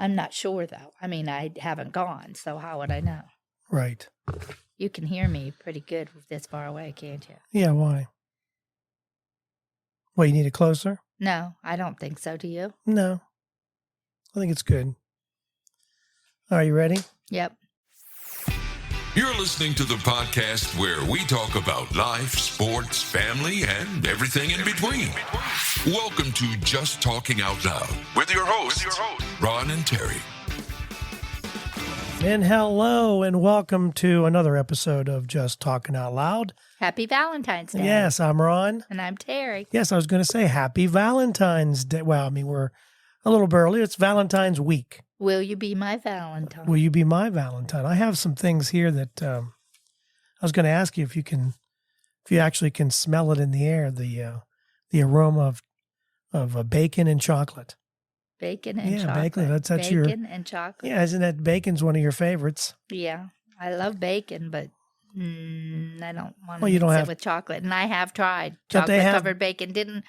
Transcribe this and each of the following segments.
I'm not sure, though. I mean, I haven't gone, so how would I know? Right. You can hear me pretty good this far away, can't you? Yeah, why? Well, you need it closer? No, I don't think so. Do you? No. I think it's good. Are you ready? Yep. You're listening to the podcast where we talk about life, sports, family, and everything in between. Welcome to Just Talking Out Loud with your hosts, Ron and Terry. And hello, and welcome to another episode of Just Talking Out Loud. Happy Valentine's Day. Yes, I'm Ron. And I'm Terry. Yes, I was going to say Happy Valentine's Day. Well, I mean, we're a little bit early. It's Valentine's week. Will you be my Valentine? Will you be my Valentine? I have some things here that I was going to ask you if you actually can smell it in the air, the aroma of bacon and chocolate. Bacon and chocolate. Yeah, bacon. That's bacon and chocolate. Yeah, isn't that bacon's one of your favorites? Yeah, I love bacon, but I don't want to you don't mix have- it with chocolate. And I have tried But they have- chocolate-covered bacon.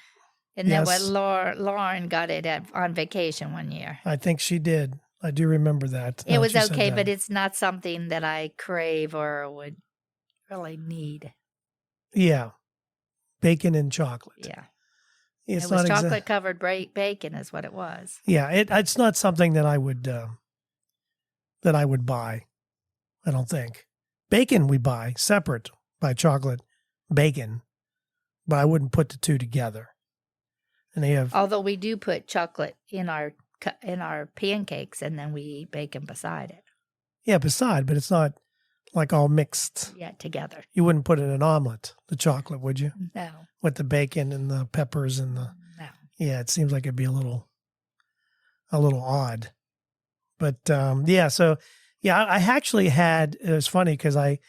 Isn't that what Lauren got it on vacation one year? I think she did. I do remember that. It was She said okay, that. but it's not something that I crave or would really need. Yeah, bacon and chocolate. Yeah. It's It was not chocolate-covered bacon is what it was. Yeah, it's not something that I would buy. I don't think. Bacon we buy separate by chocolate bacon, but I wouldn't put the two together. And they have Although we do put chocolate in our pancakes, and then we eat bacon beside it. but it's not like all mixed. Yeah, together. You wouldn't put it in an omelet, the chocolate, would you? No. With the bacon and the peppers and the No. Yeah, it seems like it'd be a little odd. But I actually had, it was funny because I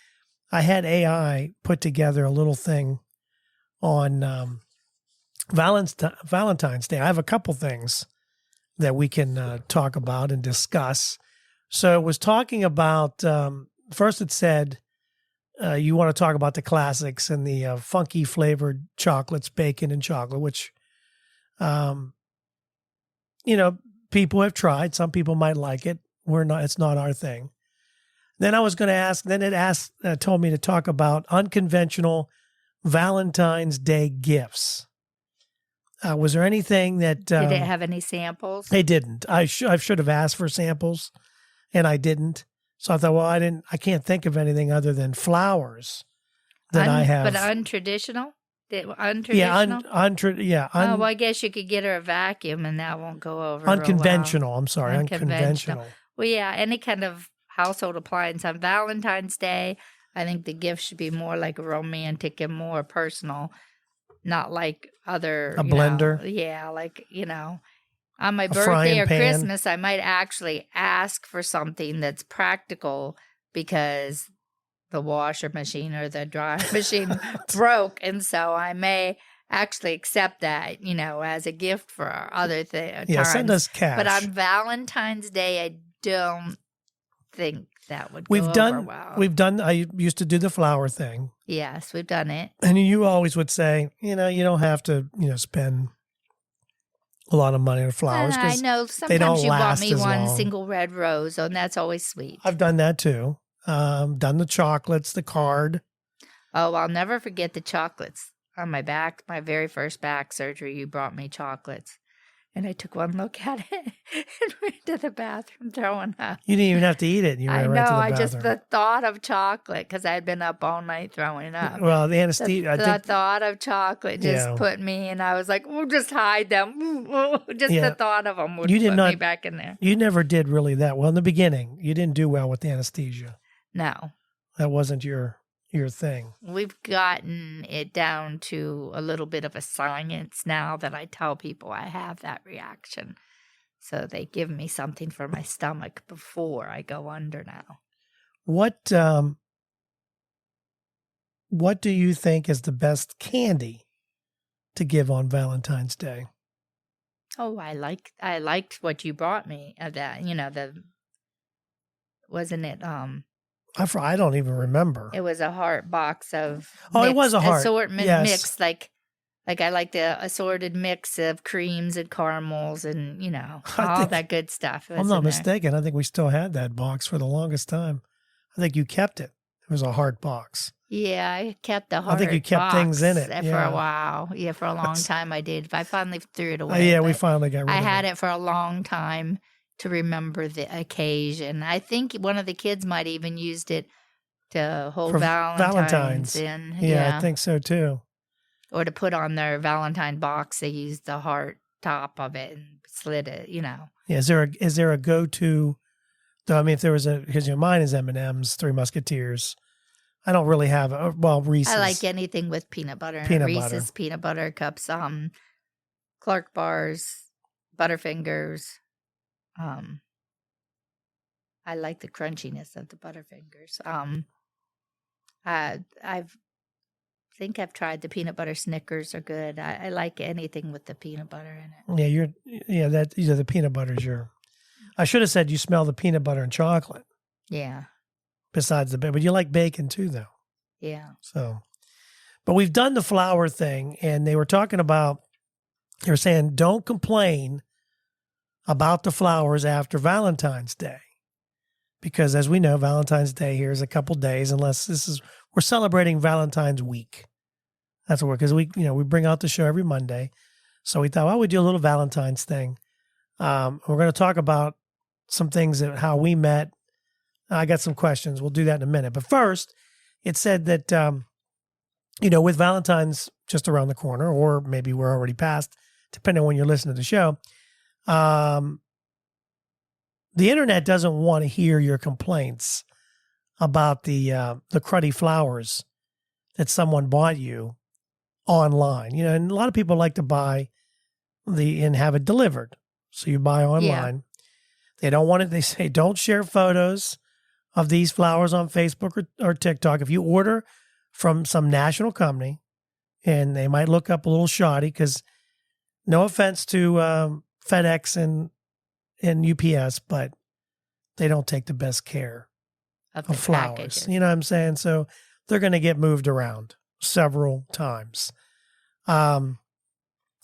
had AI put together a little thing on Valentine's Day. I have a couple things that we can talk about and discuss. So it was talking about, first it said, you want to talk about the classics and the funky flavored chocolates, bacon and chocolate, which, people have tried. Some people might like it. It's not our thing. Then I was going to ask, told me to talk about unconventional Valentine's Day gifts. Was there anything that... Did it have any samples? They didn't. I should have asked for samples, and I didn't. So I thought, well, I can't think of anything other than flowers that I have. But untraditional? Untraditional? Well, I guess you could get her a vacuum, and that won't go over Unconventional. real well. I'm sorry, unconventional. Well, yeah, any kind of household appliance on Valentine's Day, I think the gift should be more like romantic and more personal, not like other... A blender? On my birthday or Christmas, I might actually ask for something that's practical because the washer machine or the dryer machine broke. And so I may actually accept that, as a gift for other things. Yeah, send us cash. But on Valentine's Day, I don't think that would go over well. I used to do the flower thing. Yes, we've done it. And you always would say, you don't have to, spend a lot of money on flowers. I know. Sometimes you bought me one single red rose, and that's always sweet. I've done that too. Done the chocolates, the card. Oh, I'll never forget the chocolates on my back. My very first back surgery, you brought me chocolates. And I took one look at it and went to the bathroom throwing up. You didn't even have to eat it. You ran right to the bathroom. Just the thought of chocolate, because I had been up all night throwing up. Well, the anesthesia. The thought of chocolate just put me, and I was like, "We'll just hide them." The thought of them would put me back in there. You never did really that well in the beginning. You didn't do well with the anesthesia. No, that wasn't your thing. We've gotten it down to a little bit of a science now that I tell people I have that reaction. So they give me something for my stomach before I go under now. What do you think is the best candy to give on Valentine's Day? Oh, I liked what you brought me. Wasn't it I don't even remember. It was a heart box of it was a heart assortment mix, like Like I like the assorted mix of creams and caramels and, I all think- that good stuff. I'm not mistaken. I think we still had that box for the longest time. I think you kept it. It was a heart box. Yeah, I kept the heart I think you kept things in it, for yeah. a while. Yeah, for a long time I did. I finally threw it away. Yeah, we but finally got rid I of had it. it for a long time to remember the occasion. I think one of the kids might even used it to hold For Valentines in. Yeah, I think so too. Or to put on their Valentine box, they used the heart top of it and slid it, Yeah, is there a go-to? Though, I mean, if there was because mine is M&M's, Three Musketeers. I don't really have Reese's. I like anything with peanut butter. And Peanut Reese's butter. peanut butter cups, Clark bars, Butterfingers. I like the crunchiness of the Butterfingers. I've I've tried the peanut butter Snickers are good. I like anything with the peanut butter in it. Yeah, the peanut butter's your. I should have said you smell the peanut butter and chocolate. Yeah. Besides but you like bacon too, though. Yeah. So, but we've done the flower thing, and they were talking about. They were saying don't complain about the flowers after Valentine's Day, because as we know, Valentine's Day here is a couple days, unless we're celebrating Valentine's week. That's what because we bring out the show every Monday, so we thought, well, we'd do a little Valentine's thing. We're going to talk about some things that how we met. I got some questions. We'll do that in a minute. But first, it said that, with Valentine's just around the corner, or maybe we're already past, depending on when you're listening to the show, the internet doesn't want to hear your complaints about the cruddy flowers that someone bought you online. And a lot of people like to buy and have it delivered. So you buy online. Yeah. They don't want it. They say, don't share photos of these flowers on Facebook or TikTok. If you order from some national company, and they might look up a little shoddy, because no offense to FedEx and UPS, but they don't take the best care of flowers. Packages. You know what I'm saying? So they're going to get moved around several times. And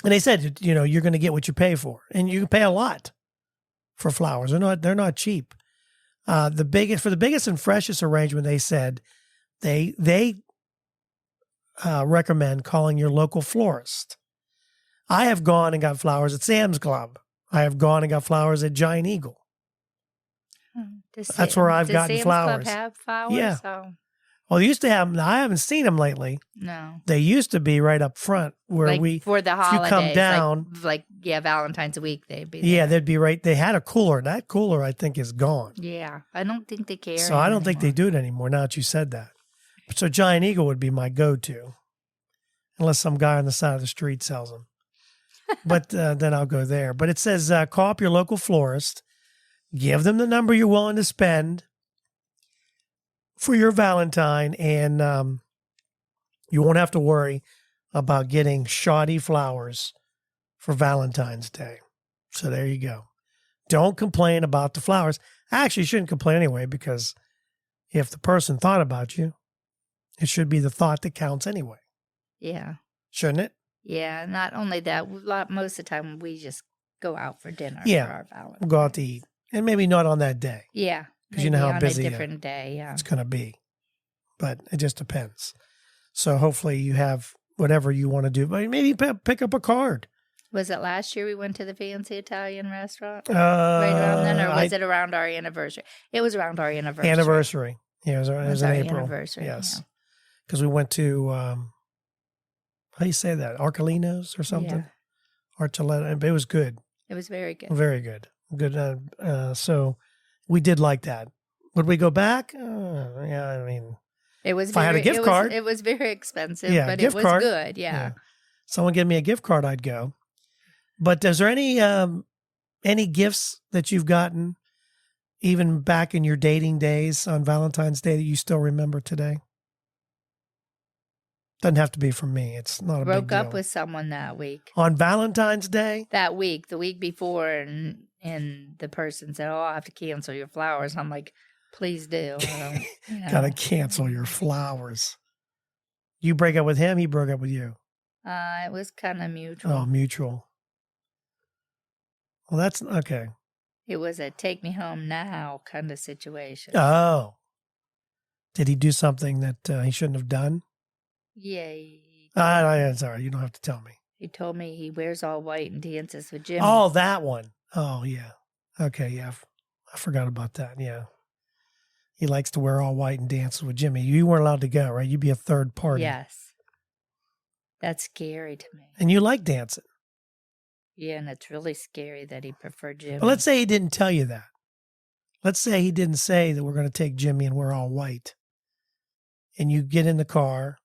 they said, you're going to get what you pay for, and you can pay a lot for flowers. They're not cheap. For the biggest and freshest arrangement, they said they recommend calling your local florist. I have gone and got flowers at Sam's Club. I have gone and got flowers at Giant Eagle. That's where I've gotten Sam's flowers. Club have flowers? Yeah. Oh. Well, they used to have them. I haven't seen them lately. No. They used to be right up front where for the holidays. If you come down. Valentine's week, they'd be there. Yeah, they'd be right. They had a cooler. That cooler, I think, is gone. Yeah. I don't think they care. So I don't think they do it anymore now that you said that. So Giant Eagle would be my go-to. Unless some guy on the side of the street sells them. But then I'll go there. But it says call up your local florist. Give them the number you're willing to spend for your Valentine, and you won't have to worry about getting shoddy flowers for Valentine's Day. So there you go. Don't complain about the flowers. Actually, you shouldn't complain anyway, because if the person thought about you, it should be the thought that counts anyway. Yeah. Shouldn't it? Yeah. Not only that, most of the time we just go out for dinner for our Valentine. We'll go out to eat. And maybe not on that day. Yeah. Because you know how busy on a different day, it's going to be. But it just depends. So hopefully you have whatever you want to do. But maybe pick up a card. Was it last year we went to the fancy Italian restaurant? Right around then? Or was it around our anniversary? It was around our anniversary. Yeah, it was in April. Anniversary, yes. Because we went to, how do you say that? Arcolinos or something? Yeah. Archuleta. It was good. It was very good. Very good. Good. So we did like that. Would we go back? Yeah, I mean, it was. If I had a gift card, it was very expensive, but it was good. Yeah. Someone give me a gift card, I'd go. But is there any gifts that you've gotten, even back in your dating days on Valentine's Day, that you still remember today? Doesn't have to be from me. It's not a big deal. Broke up with someone that week. On Valentine's Day? That week, the week before, and the person said, "Oh, I have to cancel your flowers." I'm like, "Please do." Gotta cancel your flowers. You break up with him, he broke up with you. It was kind of mutual. Oh, mutual. Well, that's okay. It was a take me home now kind of situation. Oh. Did he do something that he shouldn't have done? Yeah. Sorry, you don't have to tell me. He told me he wears all white and dances with Jimmy. Oh, that one. Oh, yeah. Okay, yeah. I forgot about that. Yeah. He likes to wear all white and dance with Jimmy. You weren't allowed to go, right? You'd be a third party. Yes. That's scary to me. And you like dancing. Yeah, and it's really scary that he preferred Jimmy. But let's say he didn't tell you that. Let's say he didn't say that we're going to take Jimmy and we're all white. And you get in the car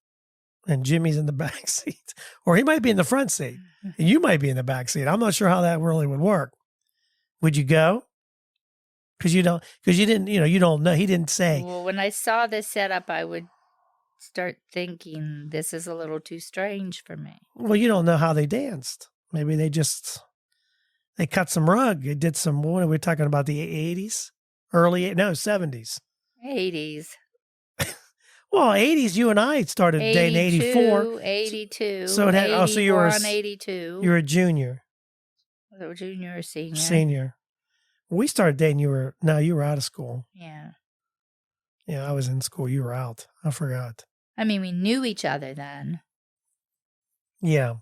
and Jimmy's in the back seat. Or he might be in the front seat. And you might be in the back seat. I'm not sure how that really would work. Would you go? Because you didn't know. He didn't say. Well, when I saw this setup, I would start thinking this is a little too strange for me. Well, you don't know how they danced. Maybe they cut some rug. They did some, what are we talking about, the 80s? 70s. 80s. Well, 80s, you and I started dating 84. 82. So it had, so you were 82. You were a junior. Was it junior or senior? Senior. We started dating, you were out of school. Yeah. Yeah, I was in school. You were out. I forgot. I mean, we knew each other then. Yeah.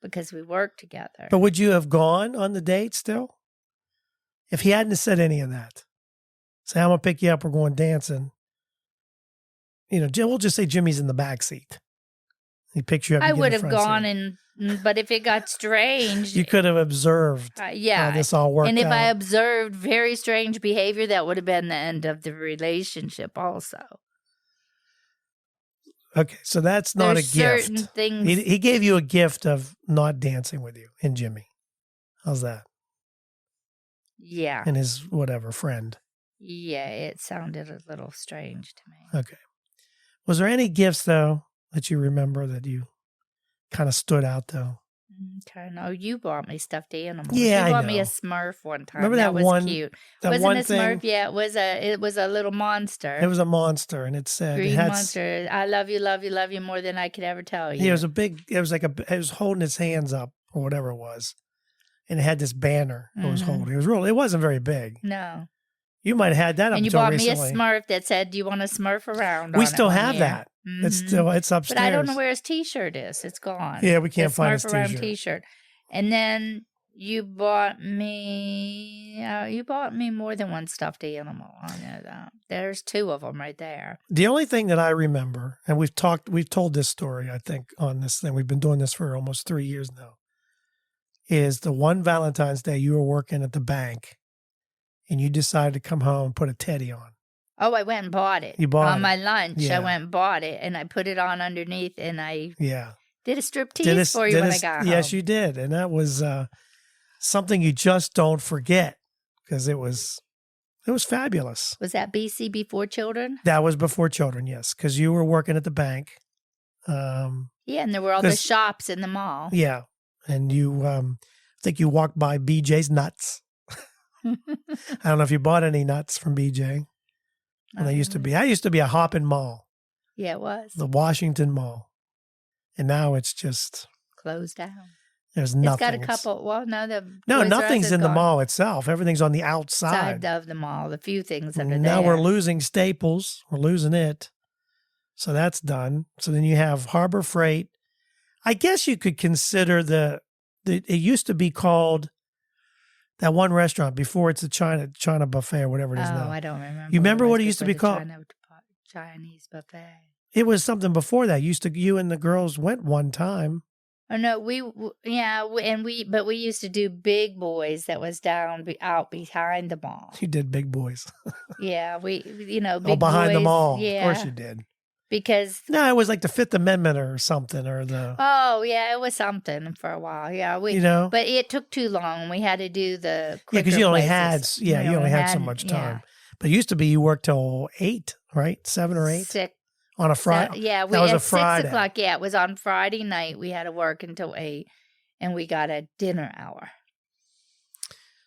Because we worked together. But would you have gone on the date still? If he hadn't said any of that. Say, I'm going to pick you up. We're going dancing. We'll just say Jimmy's in the back seat. He picks you up. I would have gone but if it got strange. You could have observed how this all worked out. And if I observed very strange behavior, that would have been the end of the relationship also. Okay, so that's not a gift. Certain things. He gave you a gift of not dancing with you and Jimmy. How's that? Yeah. And his whatever friend. Yeah, it sounded a little strange to me. Okay. Was there any gifts, though, that you remember that you kind of stood out, though? Okay, no, you bought me stuffed animals. Yeah, you bought I me a know. Smurf one time. Remember that was one? Cute. That Wasn't one a thing? Smurf? Yeah, it was a little monster. It was a monster, and it said Green it had, monster. I love you, love you, love you more than I could ever tell you. Yeah, it was holding his hands up or whatever it was, and it had this banner it was holding. It wasn't very big. No. You might have had that up and you until bought recently. me a Smurf that said, "Do you want to Smurf around?" We on still it have year. that. It's upstairs. But I don't know where his T-shirt is. It's gone. Yeah, we can't the find his Smurf around T-shirt. T-shirt. And then you bought me more than one stuffed animal. I know that. There's two of them right there. The only thing that I remember, and we've told this story, I think, on this thing. We've been doing this for almost 3 years now. Is the one Valentine's Day you were working at the bank, and you decided to come home and put a teddy on. Oh, I went and bought it. You bought on it. my lunch. Yeah. I went and bought it, and I put it on underneath, and I did a striptease Did for you when I got home. Yes, you did, and that was something you just don't forget because it was fabulous. Was that BC before children? That was before children, yes, because you were working at the bank. Yeah, and there were all the shops in the mall. Yeah, and you, I think you walked by BJ's Nuts. I don't know if you bought any nuts from BJ. And I used to be a Hoppin' Mall. Yeah, it was. The Washington Mall. And now it's just closed down. There's nothing. It's got a couple. Well, no, nothing's in the mall itself. Everything's on the outside of the mall. A few things that are there. Now we're losing Staples. We're losing it. So that's done. So then you have Harbor Freight. I guess you could consider it used to be called that one restaurant before it's a China buffet or whatever it is now. Oh, I don't remember. You remember what it used to be called? Chinese buffet. It was something before that. You and the girls went one time. Oh no, we used to do Big Boys that was out behind the mall. You did Big Boys. Yeah, Big behind Boys, the mall. Yeah, of course you did. Because no, it was like the Fifth Amendment or something, or the. Oh yeah, it was something for a while. Yeah, but it took too long. We had to do the because you only had so much time. Yeah. But it used to be you worked till 8, right? 7 or 8? 6. On a Friday. That was a Friday. 6 o'clock. Yeah, it was on Friday night. We had to work until 8, and we got a dinner hour.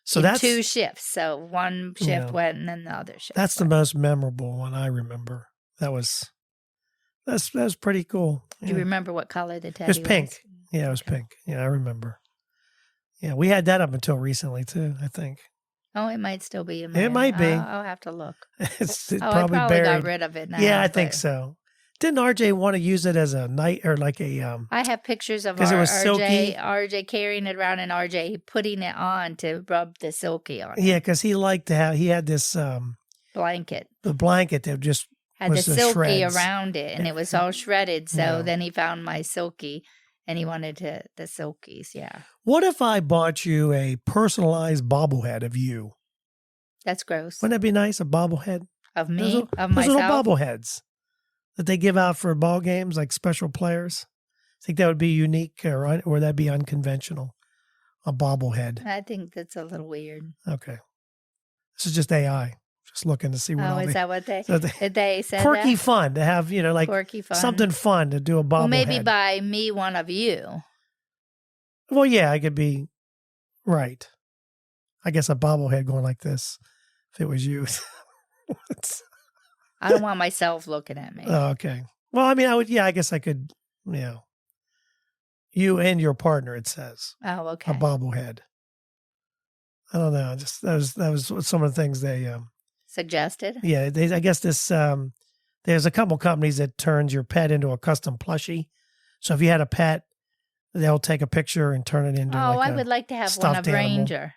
So that's 2 shifts. So one shift went, and then the other shift. That's the most memorable one I remember. That was That's pretty cool. Do you remember what color the teddy It was pink. Yeah, it was Okay. pink. Yeah, I remember. Yeah, we had that up until recently too, I think. Oh, it might still be in It there. might be. I'll have to look. It's I probably probably buried. got rid of it now. Yeah, I think but so. Didn't RJ want to use it as a night or like a I have pictures of 'Cause it was silky? RJ carrying it around and RJ putting it on to rub the silky on. Yeah, because he liked to have. He had this Blanket. the blanket that just Had was the the silky shreds. around it, and it was all shredded. So Yeah. then he found my silky, and he wanted the silkies. Yeah, What if I bought you a personalized bobblehead of you? that's gross. Wouldn't that be nice? A bobblehead? Of Those me, little- of those little myself. bobbleheads that they give out for ball games, like special players. Think that would be unique, or would that be unconventional? A bobblehead. I think that's a little weird. Okay, this is just AI. Just looking to see what Oh, all is the that what they so did? They said quirky that? fun to have. Like Quirky fun. something fun to do a bobblehead. Well, maybe buy me one of you. Well, yeah, I could be right. I guess a bobblehead going like this, if it was you. I don't want myself looking at me. Oh, okay. Well, I mean, I would. Yeah, I guess I could. Yeah. You and your partner. It says Oh, okay. a bobblehead. I don't know. Just that was some of the things they. Suggested. Yeah, I guess this. There's a couple companies that turns your pet into a custom plushie. So if you had a pet, they'll take a picture and turn it into. Oh, like I a would like to have one stuffed of animal. Ranger.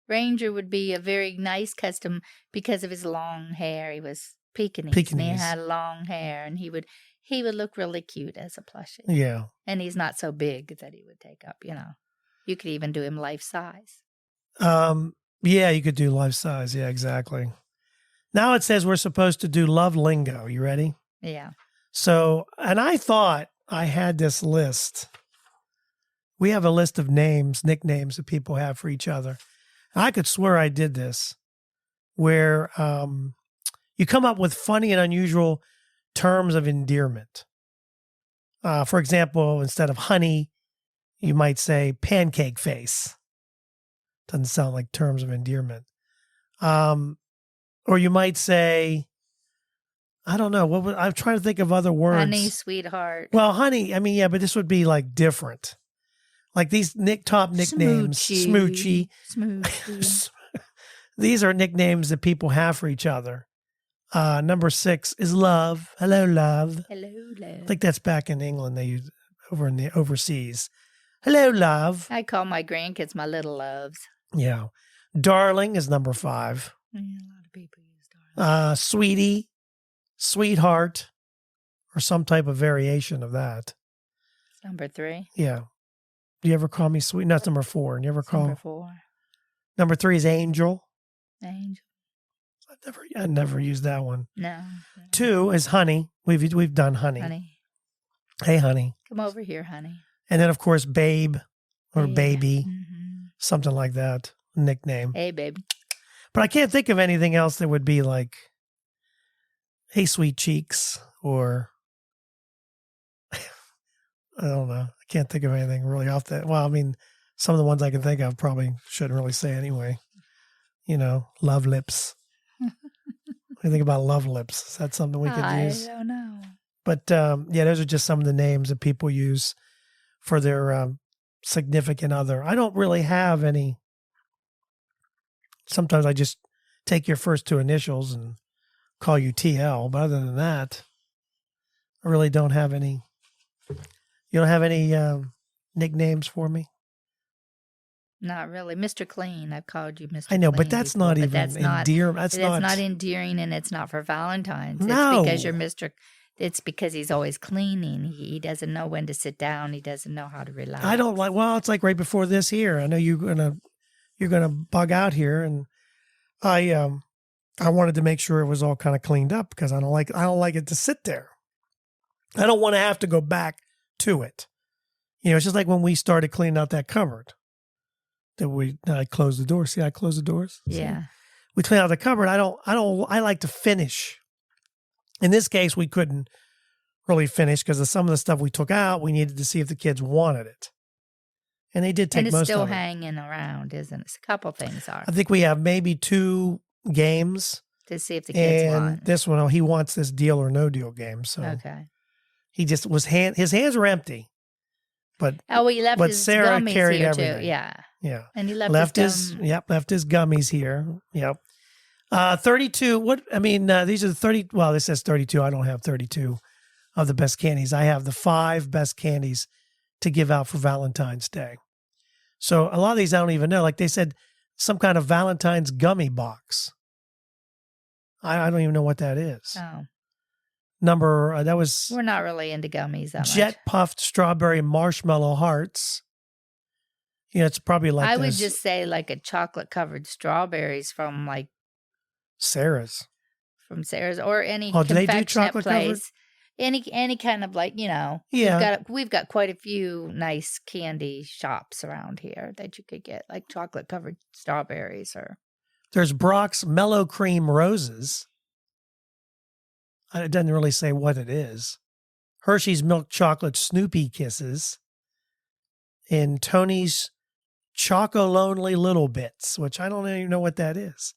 Ranger would be a very nice custom because of his long hair. He was Pekingese, and he Pekingese. had long hair, and he would look really cute as a plushie. Yeah. And he's not so big that he would take up. You could even do him life size. Yeah, you could do life size. Yeah, exactly. Now it says we're supposed to do love lingo. You ready? Yeah. So, and I thought I had this list. We have a list of names, nicknames that people have for each other. I could swear I did this, where you come up with funny and unusual terms of endearment. For example, instead of honey, you might say pancake face. Doesn't sound like terms of endearment. Or you might say, I don't know. I'm trying to think of other words. Honey, sweetheart. Well, honey, I mean, yeah, but this would be like different. Like these top nicknames, Smoochy. Smoochy. These are nicknames that people have for each other. Number 6 is love. Hello, love. Hello, love. I think that's back in England. They use over in the overseas. Hello, love. I call my grandkids my little loves. Yeah. Darling is number 5. Yeah, a lot of people use darling. Sweetie, sweetheart, or some type of variation of that. Number 3. Yeah. Do you ever call me sweet? No, that's number 4. And you ever call? Number 4. Number 3 is angel. Angel. I never used that one. No. 2 is honey. We've done honey. Honey. Hey, honey. Come over here, honey. And then, of course, babe or baby, Mm-hmm. something like that, nickname. Hey, babe. But I can't think of anything else that would be like, hey, sweet cheeks, or I don't know. I can't think of anything really off that. Well, I mean, some of the ones I can think of probably shouldn't really say anyway. Love lips. What do you think about love lips? Is that something we could use? I don't know. But yeah, those are just some of the names that people use for their significant other. I don't really have any. Sometimes I just take your first 2 initials and call you TL. But other than that, I really don't have any. You don't have any nicknames for me? Not really. Mr. Clean. I've called you Mr. I know, Clean but that's before, not but even that's endearing. That's It's not. not endearing, and it's not for Valentine's. No. It's because you're Mr. It's because he's always cleaning. He doesn't know when to sit down. He doesn't know how to relax. I don't like. Well, it's like right before this here. I know you're gonna bug out here, and I wanted to make sure it was all kind of cleaned up because I don't like it to sit there. I don't want to have to go back to it. It's just like when we started cleaning out that cupboard. I closed the door. See, I closed the doors. Yeah. See? We clean out the cupboard. I like to finish. In this case, we couldn't really finish because of some of the stuff we took out. We needed to see if the kids wanted it. And they did take And most it's still of it. hanging around, isn't it? A couple things are I think we have maybe 2 games. to see if the kids And want. this one, he wants this deal or no deal game. So Okay. He just was his hands were empty, but he left his Sarah gummies carried here everything. too. Yeah. Yeah. And he left his gummies here. Yep. 32. These are the 30. Well, this says 32. I don't have 32 of the best candies. I have the 5 best candies to give out for Valentine's Day. So a lot of these I don't even know. Like they said, some kind of Valentine's gummy box. I don't even know what that is. Oh. That was We're not really into gummies that jet much. puffed strawberry marshmallow hearts. It's probably like I would just say like a chocolate covered strawberries from like Sarah's. From Sarah's or any do they do confectionate chocolate place. covered? Any kind of like, Yeah. We've got quite a few nice candy shops around here that you could get like chocolate covered strawberries or There's Brock's Mellow Cream Roses. It doesn't really say what it is. Hershey's Milk Chocolate Snoopy Kisses. And Tony's Choco Lonely Little Bits, which I don't even know what that is.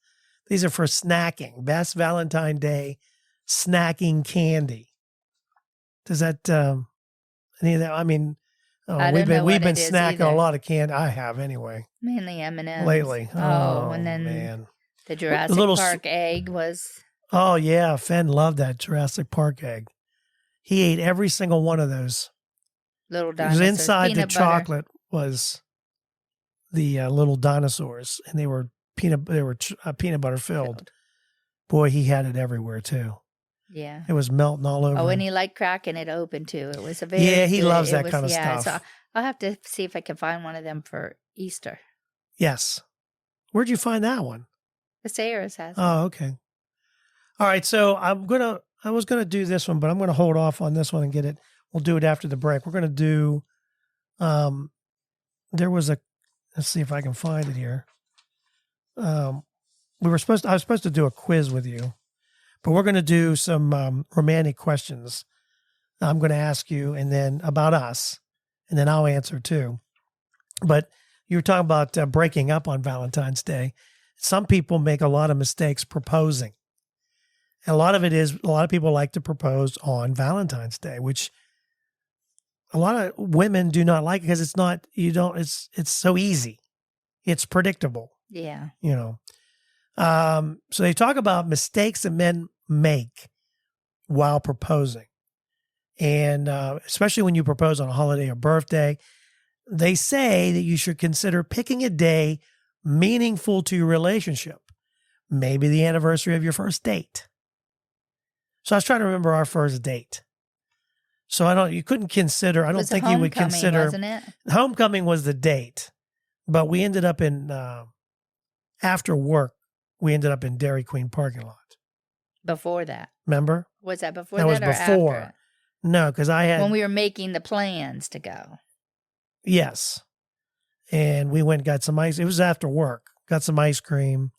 These are for snacking. Best Valentine's Day snacking candy. Does that any of that? I mean, we've been snacking a lot of candy. I have anyway. Mainly M&Ms lately. And then man. The Jurassic Park egg was. Oh yeah, Fenn loved that Jurassic Park egg. He ate every single one of those. Little dinosaurs. Because inside the butter. chocolate was the little dinosaurs, and they were peanut butter filled. Boy, he had it everywhere too. Yeah, it was melting all over. Oh, and he liked cracking it open too. It was a very he loves that kind of stuff. So I'll have to see if I can find one of them for Easter. Yes, where'd you find that one? The Sarah's has. Oh, okay. All right, so I was gonna do this one, but I'm gonna hold off on this one and get it. We'll do it after the break. We're gonna do. There was let's see if I can find it here. I was supposed to do a quiz with you, but we're going to do some romantic questions. I'm going to ask you, and then about us, and then I'll answer too. But you were talking about breaking up on Valentine's Day. Some people make a lot of mistakes proposing. And a lot of people like to propose on Valentine's Day, which a lot of women do not like because it's so easy. It's predictable. Yeah. So they talk about mistakes that men make while proposing. And especially when you propose on a holiday or birthday, they say that you should consider picking a day meaningful to your relationship. Maybe the anniversary of your first date. So I was trying to remember our first date. So I don't think you would consider. Wasn't it? Homecoming was the date, but we ended up after work, we ended up in Dairy Queen parking lot. Before that. Remember? Was that before that that was or before. after? No, because I had. When we were making the plans to go. Yes. And we went and got some ice. It was after work. Got some ice cream.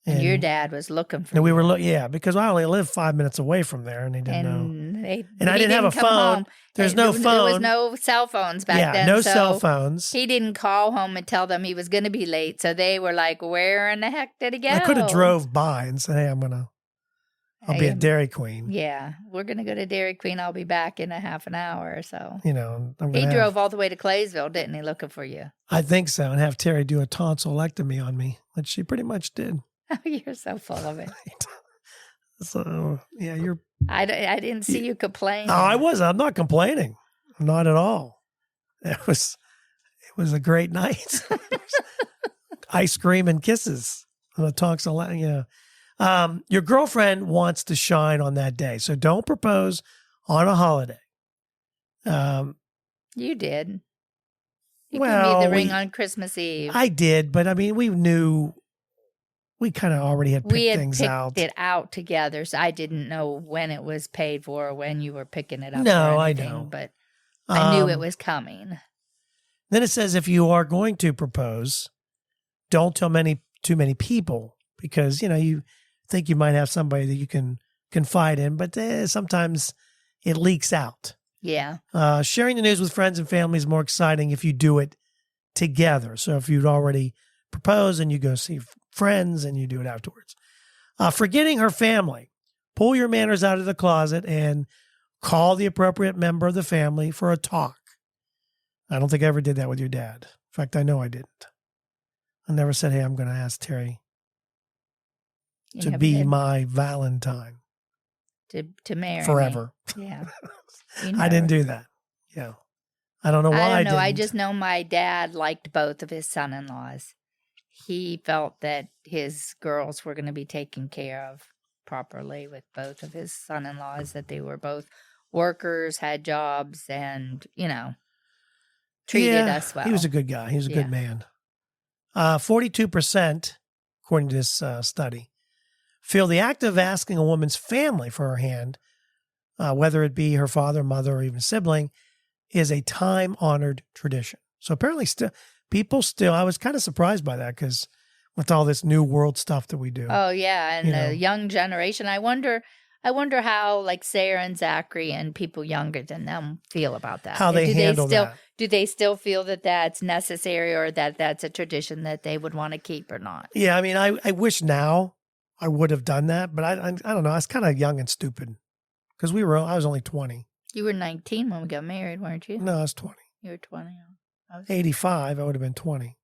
And your dad was looking for and we you. were because I only lived 5 minutes away from there, and they didn't know. And I didn't have a phone. Home. There's no phone. There was no cell phones back then. No so cell phones. He didn't call home and tell them he was going to be late. So they were like, where in the heck did he go? I could have drove by and said, hey, I'll be at Dairy Queen. Yeah, we're going to go to Dairy Queen. I'll be back in a half an hour or so. He drove all the way to Claysville, didn't he, looking for you? I think so, and have Terry do a tonsillectomy on me, which she pretty much did. Oh, you're so full of it. So, yeah, you're... I didn't see you complain. No, I wasn't. I'm not complaining. Not at all. It was a great night. Ice cream and kisses. The tonsillectomy, your girlfriend wants to shine on that day, so don't propose on a holiday. You did. You gave me the ring on Christmas Eve. I did, but we knew. We kind of already had picked things out. We had picked it out together, so I didn't know when it was paid for or when you were picking it up. No, I know, but I knew it was coming. Then it says if you are going to propose, don't tell too many people because you think you might have somebody that you can confide in, but sometimes it leaks out. Yeah. Sharing the news with friends and family is more exciting if you do it together. So if you'd already proposed and you go see friends and you do it afterwards. Forgetting her family. Pull your manners out of the closet and call the appropriate member of the family for a talk. I don't think I ever did that with your dad. In fact, I know I didn't. I never said, hey, I'm going to ask Terry to be my Valentine. To marry forever. Me. Yeah. I didn't do that. Yeah. I don't know why I didn't. I just know my dad liked both of his son-in-laws. He felt that his girls were going to be taken care of properly with both of his son-in-laws, that they were both workers, had jobs, and, treated us well. He was a good guy. He was a good man. 42%, according to this study, feel the act of asking a woman's family for her hand, whether it be her father, mother, or even sibling, is a time-honored tradition. So apparently people still, I was kind of surprised by that because with all this new world stuff that we do. Oh, yeah. And the young generation, I wonder how like Sarah and Zachary and people younger than them feel about that. How they handle that. Do they still feel that that's necessary or that that's a tradition that they would want to keep or not? Yeah, I mean, I wish now I would have done that, but I don't know. I was kind of young and stupid because I was only 20. You were 19 when we got married, weren't you? No, I was 20. You were 20. 85, I would have been 20.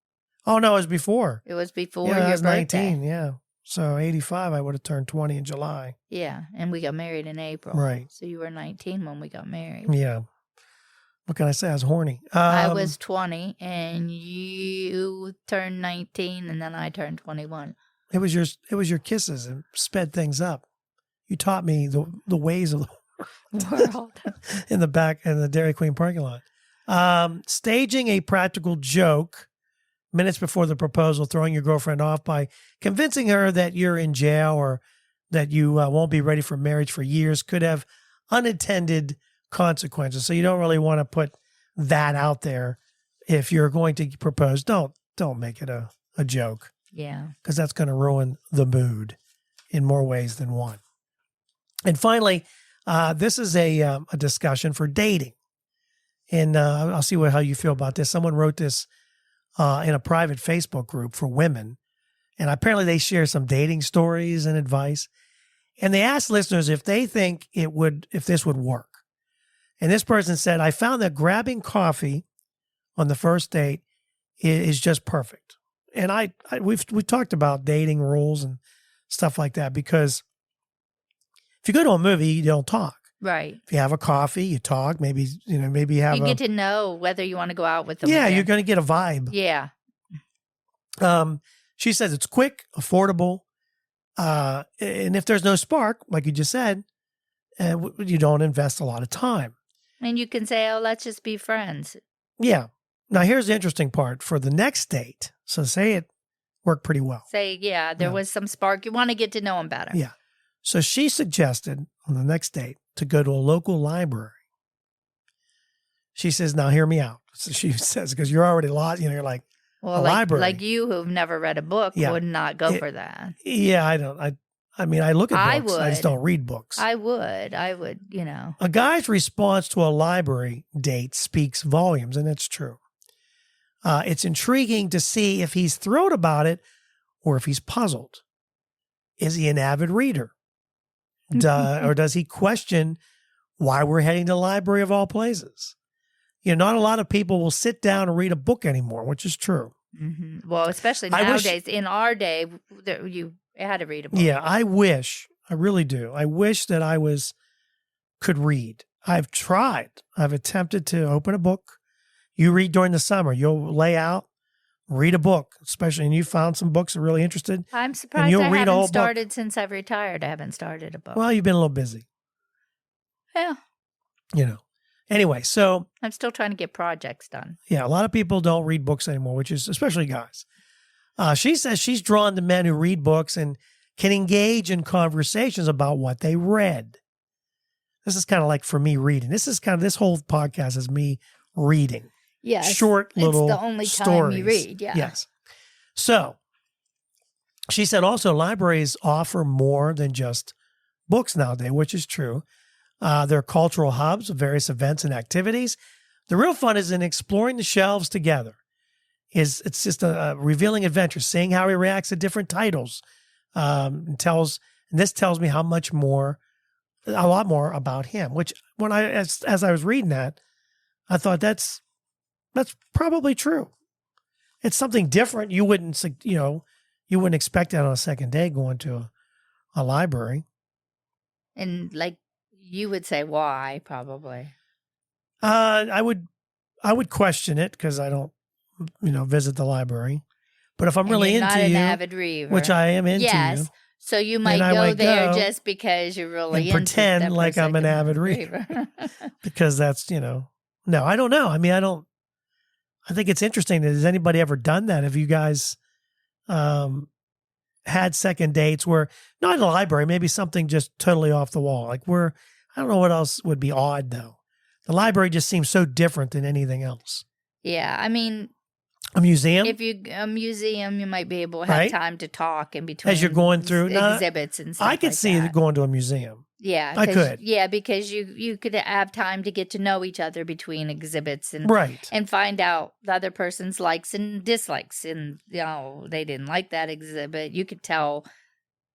Oh, no, it was before. It was before your birthday. I was 19, yeah. So 85, I would have turned 20 in July. Yeah, and we got married in April. Right. So you were 19 when we got married. Yeah. What can I say? I was horny. I was 20, and you turned 19, and then I turned 21. It was your kisses and sped things up. You taught me the ways of the world in the Dairy Queen parking lot. Staging a practical joke minutes before the proposal, throwing your girlfriend off by convincing her that you're in jail or that you won't be ready for marriage for years could have unintended consequences. So you don't really want to put that out there. If you're going to propose, don't make it a joke. Yeah. Because that's going to ruin the mood in more ways than one. And finally, this is a discussion for dating. And I'll see how you feel about this. Someone wrote this in a private Facebook group for women. And apparently they share some dating stories and advice. And they asked listeners if they think if this would work. And this person said, I found that grabbing coffee on the first date is just perfect. And we've talked about dating rules and stuff like that, because if you go to a movie, you don't talk. Right. If you have a coffee, you talk. Maybe you get to know whether you want to go out with them. Yeah, again. you're going to get a vibe. Yeah. She says it's quick, affordable, and if there's no spark, like you just said, you don't invest a lot of time. And you can say, "Oh, let's just be friends." Yeah. Now here's the interesting part for the next date. So say it worked pretty well. Say, yeah, there was some spark. You want to get to know him better. Yeah. So she suggested on the next date to go to a local library. She says, now hear me out. So she says, because you're already lost, you're like, well, library. Like you who've never read a book would not go for that. Yeah, I don't. I mean, I look at books. I just don't read books. I would, A guy's response to a library date speaks volumes, and it's true. It's intriguing to see if he's thrilled about it or if he's puzzled. Is he an avid reader? Or does he question why we're heading to the library of all places? Not a lot of people will sit down and read a book anymore, which is true. Mm-hmm. Well, especially nowadays. In our day, you had to read a book. Yeah, I really do. I wish that I could read. I've tried. I've attempted to open a book. You read during the summer. You'll lay out, read a book, especially, and you found some books that are really interested. I'm surprised I haven't started since I've retired. I haven't started a book. Well, you've been a little busy. Yeah. Anyway, so I'm still trying to get projects done. Yeah, a lot of people don't read books anymore, which is especially guys. She says she's drawn to men who read books and can engage in conversations about what they read. This is kind of like for me reading. This whole podcast is me reading. Yes. Short little it's the only stories. Time you read, yeah. Yes. So she said also libraries offer more than just books nowadays, which is true. They're cultural hubs of various events and activities. The real fun is in exploring the shelves together. It's just a revealing adventure, seeing how he reacts to different titles. This tells me how much more a lot more about him, which when as I was reading that, I thought that's probably true. It's something different. You wouldn't, you wouldn't expect that on a second day going to a library. And like you would say, why? Probably. I would question it because I don't, visit the library. But if I'm really you're into not an you, avid reader, which I am into you, so you might go there just because you're really and into pretend like I'm an avid reader because that's no, I don't know. I mean, I think it's interesting. Has anybody ever done that? Have you guys had second dates where not in a library, maybe something just totally off the wall? Like I don't know what else would be odd though. The library just seems so different than anything else. Yeah, I mean, a museum. If a museum, you might be able to have time to talk in between as you're going through exhibits and stuff. I could see going to a museum. Yeah, I could. Yeah, because you could have time to get to know each other between exhibits and and find out the other person's likes and dislikes. And they didn't like that exhibit. You could tell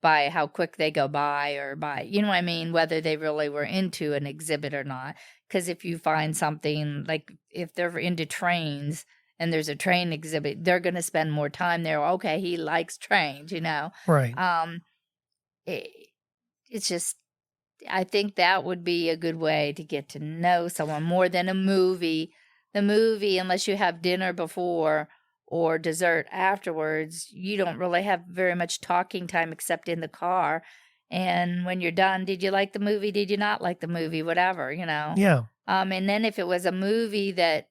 by how quick they go by or by what I mean, whether they really were into an exhibit or not. Because if you find something like if they're into trains and there's a train exhibit, they're going to spend more time there. Okay, he likes trains, Right. It's just. I think that would be a good way to get to know someone more than a movie. The movie, unless you have dinner before or dessert afterwards, you don't really have very much talking time except in the car. And when you're done, did you like the movie? Did you not like the movie? Whatever, Yeah. And then if it was a movie that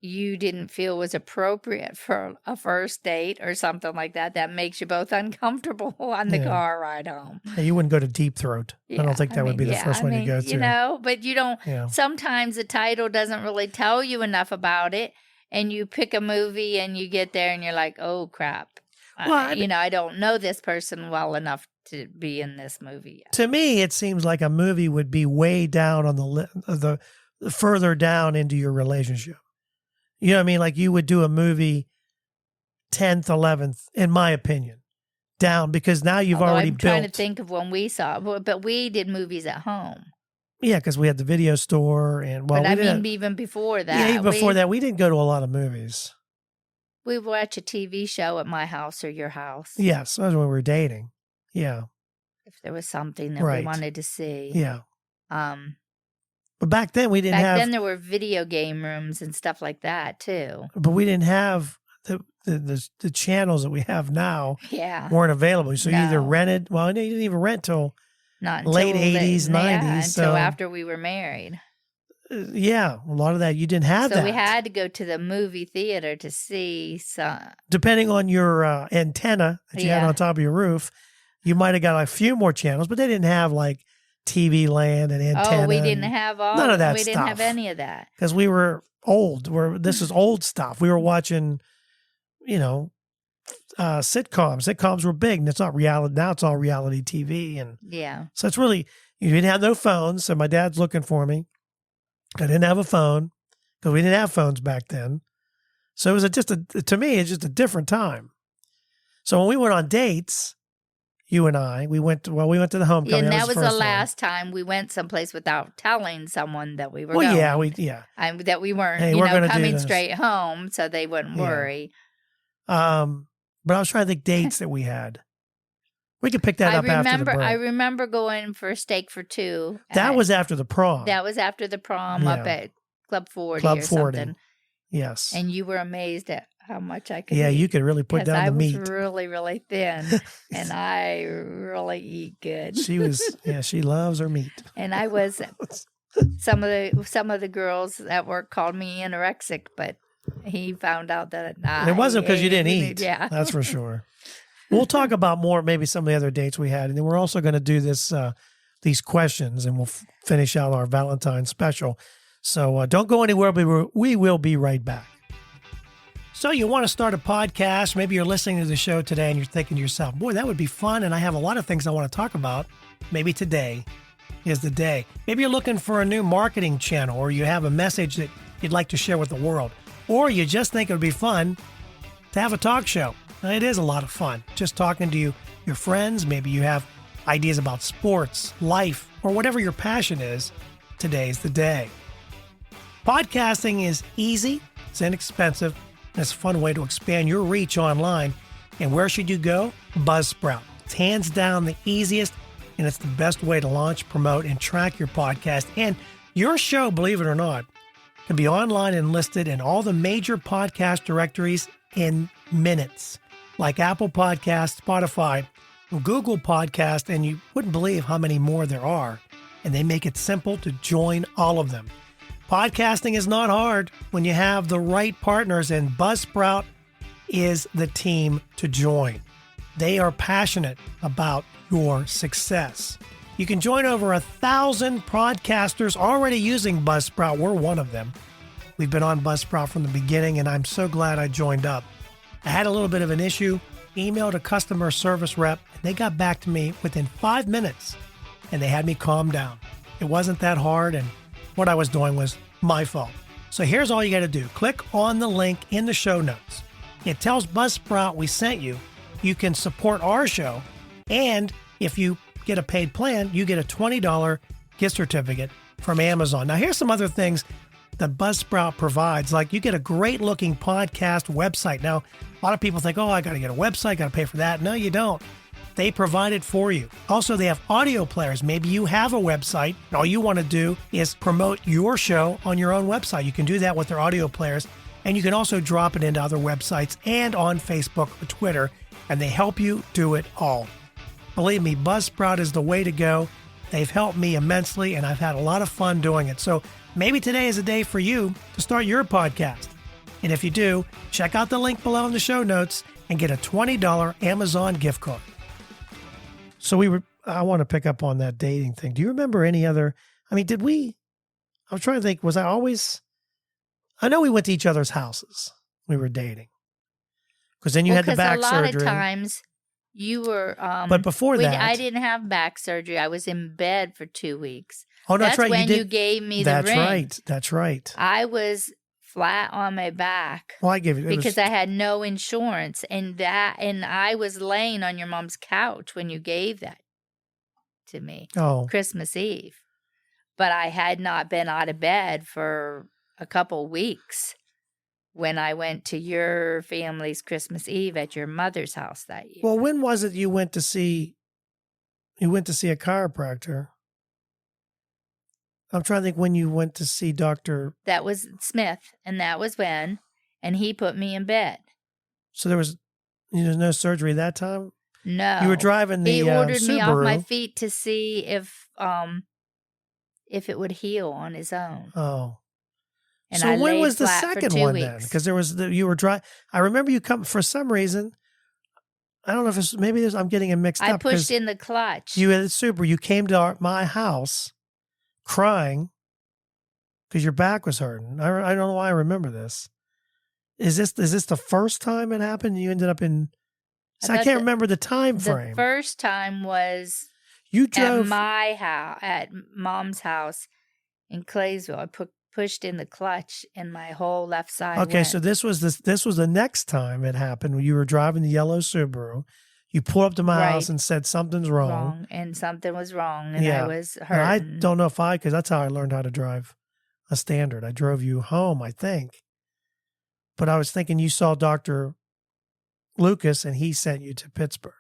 you didn't feel was appropriate for a first date or something like that, that makes you both uncomfortable on the car ride home. Hey, you wouldn't go to Deep Throat. I don't think that would be the first one to go to. But you don't, sometimes the title doesn't really tell you enough about it, and you pick a movie and you get there and you're like, oh crap. Well, I don't know this person well enough to be in this movie yet. To me, it seems like a movie would be way down on the further down into your relationship. You know what I mean? Like you would do a movie 10th, 11th, in my opinion, down because now you've already built. I'm trying to think of when we saw it, but we did movies at home. Yeah, because we had the video store and but even before that. Yeah, even before that, we didn't go to a lot of movies. We watch a TV show at my house or your house. Yes, that was when we were dating. Yeah. If there was something that we wanted to see. Yeah. But back then we didn't have. Back then there were video game rooms and stuff like that too. But we didn't have the channels that we have now. Yeah. Weren't available. So you either rented. Well, you didn't even rent till late 80s, 90s. Until after we were married. Yeah, a lot of that you didn't have. So we had to go to the movie theater to see some. Depending on your antenna that you had on top of your roof, you might have got a few more channels, but they didn't have like TV Land and antenna. Oh, we didn't have none of that we stuff. We didn't have any of that. Because we were old. This is old stuff. We were watching, sitcoms. Sitcoms were big, and it's not reality. Now it's all reality TV. And so it's really, you didn't have no phones. So my dad's looking for me. I didn't have a phone because we didn't have phones back then. So it was to me, it's just a different time. So when we went on dates, you and I, we went to the homecoming. And that was the last time we went someplace without telling someone that we were going. That we weren't, coming straight home, so they wouldn't worry. But I was trying to think dates that we had. We could pick that up after the break. I remember going for a steak for two. That was after the prom. That was after the prom up at Club 40 or something. Yes. And you were amazed at how much I could eat. Yeah, you could really put down the meat. I was really, really thin, and I really eat good. She loves her meat. And I was, some of the girls at work called me anorexic, but he found out that it wasn't because you didn't eat. Yeah. That's for sure. We'll talk about maybe some of the other dates we had, and then we're also going to do these questions, and we'll finish out our Valentine's special. So don't go anywhere. We will be right back. So you want to start a podcast, maybe you're listening to the show today and you're thinking to yourself, boy, that would be fun. And I have a lot of things I want to talk about. Maybe today is the day. Maybe you're looking for a new marketing channel, or you have a message that you'd like to share with the world, or you just think it would be fun to have a talk show. It is a lot of fun just talking to your friends. Maybe you have ideas about sports, life, or whatever your passion is, today's the day. Podcasting is easy, it's inexpensive, and it's a fun way to expand your reach online. And where should you go? Buzzsprout. It's hands down the easiest, and it's the best way to launch, promote, and track your podcast. And your show, believe it or not, can be online and listed in all the major podcast directories in minutes, like Apple Podcasts, Spotify, Google Podcast, and you wouldn't believe how many more there are. And they make it simple to join all of them. Podcasting is not hard when you have the right partners, and Buzzsprout is the team to join. They are passionate about your success. You can join over 1,000 podcasters already using Buzzsprout. We're one of them. We've been on Buzzsprout from the beginning, and I'm so glad I joined up. I had a little bit of an issue, emailed a customer service rep, and they got back to me within 5 minutes, and they had me calm down. It wasn't that hard, and what I was doing was my fault. So here's all you got to do. Click on the link in the show notes. It tells Buzzsprout we sent you. You can support our show, and if you get a paid plan, you get a $20 gift certificate from Amazon. Now, here's some other things that Buzzsprout provides. Like, you get a great-looking podcast website. Now, a lot of people think, oh, I got to get a website, got to pay for that. No, you don't. They provide it for you. Also, they have audio players. Maybe you have a website, and all you want to do is promote your show on your own website. You can do that with their audio players, and you can also drop it into other websites and on Facebook or Twitter, and they help you do it all. Believe me, Buzzsprout is the way to go. They've helped me immensely, and I've had a lot of fun doing it. So maybe today is a day for you to start your podcast. And if you do, check out the link below in the show notes and get a $20 Amazon gift card. So I want to pick up on that dating thing. Do you remember any other, I'm trying to think, I know we went to each other's houses. We were dating. Because then you had the back surgery. A lot of times you were, but before that, I didn't have back surgery. I was in bed for 2 weeks. Oh, that's right. When you gave me the ring. That's right. I was flat on my back. Well, I gave it because I had no insurance, and I was laying on your mom's couch when you gave that to me. Oh, Christmas Eve. But I had not been out of bed for a couple weeks when I went to your family's Christmas Eve at your mother's house that year. Well, when was it you went to see a chiropractor? I'm trying to think when you went to see Dr. That was Smith, and that was when, and he put me in bed. So there was no surgery that time? No. You were driving the He ordered Subaru. me off my feet to see if it would heal on his own. Oh. And so I when laid was the flat second for 2 one weeks. then? Because there was you were driving. I remember you come for some reason. I don't know if it's I'm getting it mixed up. I pushed in the clutch. You had a Subaru. You came to my house crying because your back was hurting. I don't know why I remember this. Is this the first time it happened? You ended up in. So I can't remember the time frame. The first time was you drove at my house, at Mom's house in Claysville. I pushed in the clutch, and my whole left side. Okay, went. so this was the next time it happened when you were driving the yellow Subaru. You pulled up to my house and said something's wrong. And something was wrong, and I was hurting. I don't know because that's how I learned how to drive a Standard. I drove you home, I think. But I was thinking you saw Dr. Lucas, and he sent you to Pittsburgh.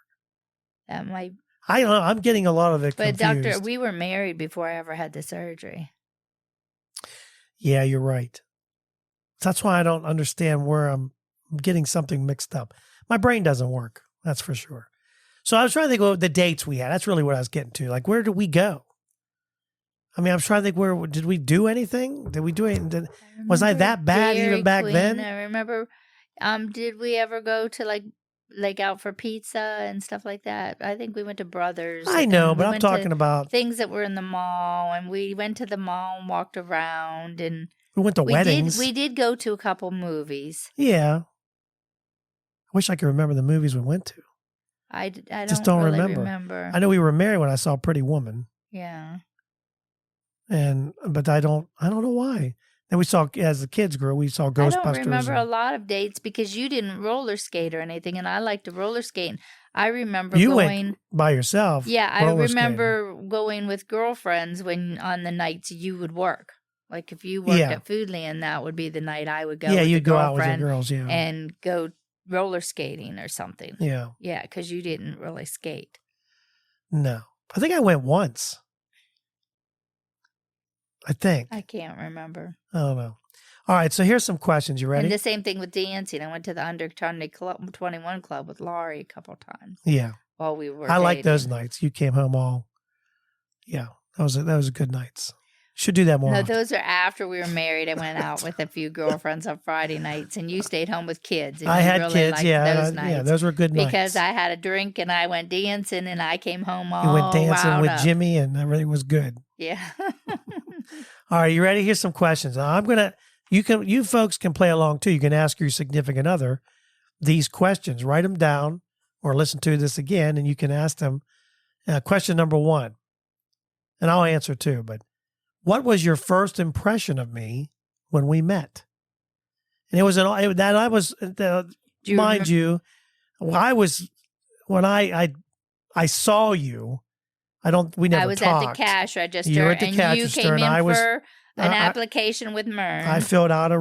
That might. I don't know. I'm getting a lot of it But confused. we were married before I ever had the surgery. Yeah, you're right. That's why I don't understand where I'm getting something mixed up. My brain doesn't work. That's for sure. So I was trying to think of the dates we had. That's really what I was getting to. Like, where did we go? I mean, I'm trying to think did we do anything? Did we do anything? Was I that bad even back then? I remember. Did we ever go to like out for pizza and stuff like that? I think we went to Brothers. I know, but I'm talking about things that were in the mall, and we went to the mall and walked around, and we went to weddings. We did go to a couple movies. Yeah. I wish I could remember the movies we went to. I just don't really remember. I know we were married when I saw Pretty Woman. Yeah. But I don't know why. Then we saw, as the kids grew, we saw Ghostbusters. I don't remember a lot of dates because you didn't roller skate or anything, and I like to roller skate. I remember You going. went by yourself. Yeah, I roller skating. remember going with girlfriends when on the nights you would work. Like if you worked Yeah. at Foodland, that would be the night I would go. Yeah, with you'd the go out with your girlfriend girls. Yeah. and go roller skating or something. Yeah. Yeah, because you didn't really skate. No. I think I went once. I think. I can't remember. I don't know. All right, so here's some questions. You ready? And the same thing with dancing. I went to the Under 21 club with Laurie a couple times. Yeah. While we were I like dating. those nights. You came home all. Yeah, that was a good nights. Should do that more. No, often. those are after we were married. I went out with a few girlfriends on Friday nights, and you stayed home with kids. And I you had really kids. liked Yeah, those nights yeah, those were good nights. because I had a drink and I went dancing, and I came home all you went dancing riled with up. Jimmy, and everything was good. Yeah. All right, you ready? Here's some questions. Now, you folks can play along too. You can ask your significant other these questions. Write them down or listen to this again, and you can ask them. Question number 1, and I'll answer too. But what was your first impression of me when we met? And it was that I was, mind you, I was when I saw you. We never I was talked. at the cash register, You were at the and cash you register, came and in I was- for an application with Mern. I filled out a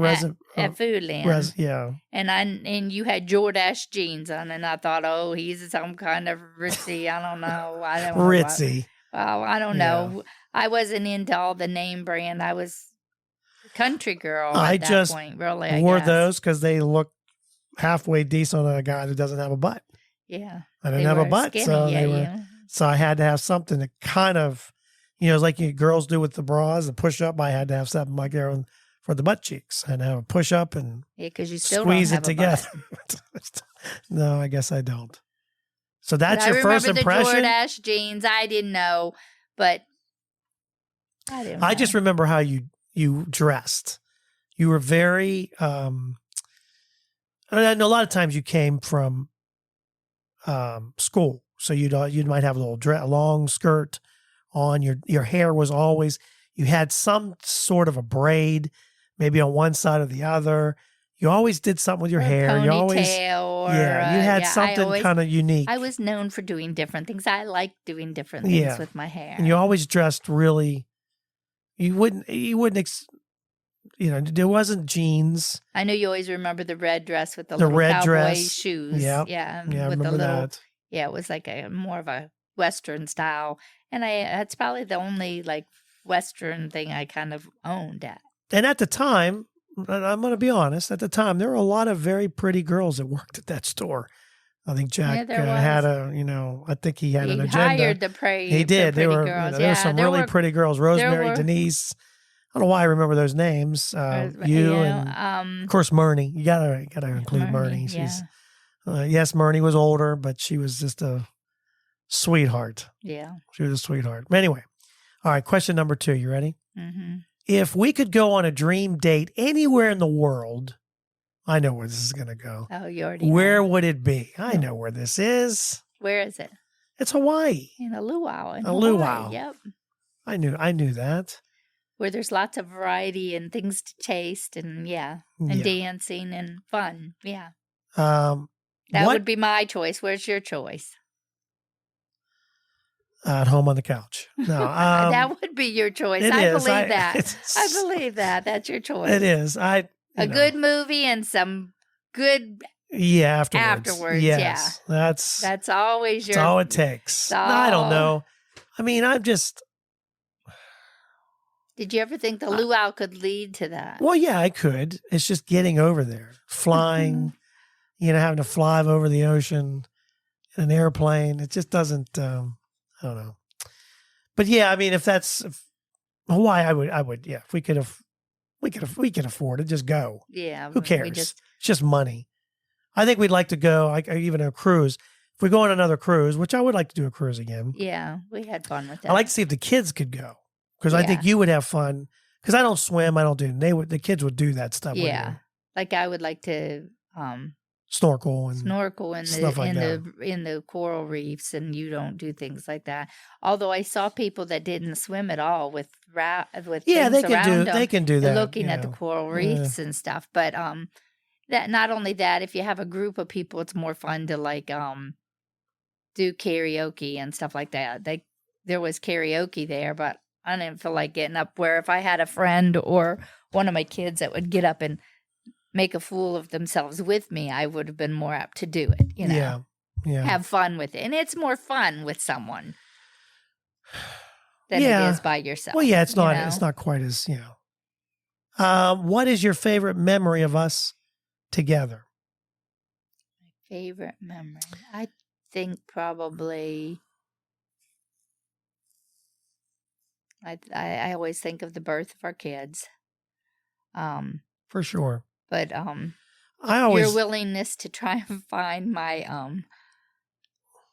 at Foodland. yeah. And you had Jordache jeans on, and I thought, oh, he's some kind of ritzy. I don't know. I don't know what- Ritzy. Well, I don't know. I wasn't into all the name brand. I was a country girl I at that just point, really. I wore guess. those because they look halfway decent on a guy that doesn't have a butt. Yeah. I didn't They have a were butt, skinny, so yeah, they were. yeah. So I had to have something to kind of, it's like you girls do with the bras, the push up. I had to have something like that for the butt cheeks, and have a push up and Yeah, because you still squeeze don't it have together. A butt. No, I guess I don't. So that's But your first I remember impression. the Jordache jeans. I didn't know, but I didn't know. I just remember how you dressed. You were very. I know a lot of times you came from school, so you might have a little long skirt on. Your hair was always. You had some sort of a braid, maybe on one side or the other. You always did something with your Or a hair. You always, ponytail or, you had something kind of unique. I was known for doing different things. I liked doing different things Yeah. with my hair. And you always dressed really. You wouldn't. There wasn't jeans. I know you always remember the red dress with the The little red cowboy dress. shoes. Yep. Yeah. Yeah, I with the remember little. that. Yeah, it was like a more of a Western style, and that's probably the only like Western thing I kind of owned at. And at the time, I'm going to be honest. At the time, there were a lot of very pretty girls that worked at that store. I think Jack there had was. I think he had He an agenda. hired the pretty. He did. Pretty There were, girls. there were some there really were- pretty girls. Rosemary, were- Denise. I don't know why I remember those names. And of course Myrnie. You gotta include Myrnie. She's yes, Myrnie was older, but she was just a sweetheart. Yeah. She was a sweetheart. Anyway, all right. Question number 2. You ready? Mm-hmm. If we could go on a dream date anywhere in the world, I know where this is going to go. Oh, you already. Where know. would it be? I know where this is. Where is it? It's Hawaii. In a luau. In A Hawaii. luau. Yep. I knew that. Where there's lots of variety and things to taste, and and dancing and fun. Yeah. That What- would be my choice. Where's your choice? At home on the couch. No, that would be your choice. it I is. believe that. I believe that. That's your choice. It is. A good movie and some good. Yeah, afterwards. Afterwards, yes. That's always your. That's all it takes. I don't know. I mean, I'm just. Did you ever think the luau could lead to that? Well, yeah, I could. It's just getting over there, flying. Having to fly over the ocean in an airplane. It just doesn't. I don't know. But yeah, I mean, if Hawaii, I would. Yeah, if we could afford it, just go. Yeah. Who cares? It's just money. I think we'd like to go, even a cruise. If we go on another cruise, which I would like to do a cruise again. Yeah, we had fun with that. I like to see if the kids could go because I think you would have fun. Because I don't swim, I don't do. The kids would do that stuff. Yeah, like I would like to snorkel and in like in the coral reefs, and you don't do things like that. Although I saw people that didn't swim at all with things around them. They can do that. Looking at the coral reefs and stuff, but that not only that, if you have a group of people, it's more fun to do karaoke and stuff like that. There was karaoke there, but I didn't feel like getting up, where if I had a friend or one of my kids that would get up and make a fool of themselves with me, I would have been more apt to do it, Yeah. Have fun with it. And it's more fun with someone than it is by yourself. Well, yeah, it's not quite as, what is your favorite memory of us together? My favorite memory? I think probably, I always think of the birth of our kids. For sure. But your willingness to try and find my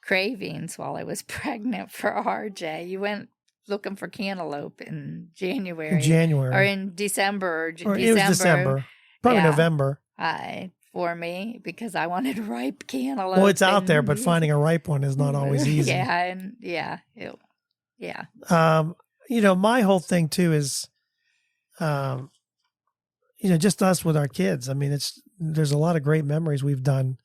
cravings while I was pregnant for RJ. You went looking for cantaloupe in January. Or in December. It was December. Probably November. For me, because I wanted ripe cantaloupe. Well, it's out there, but finding a ripe one is not always easy. My whole thing too is, just us with our kids. I mean, there's a lot of great memories we've done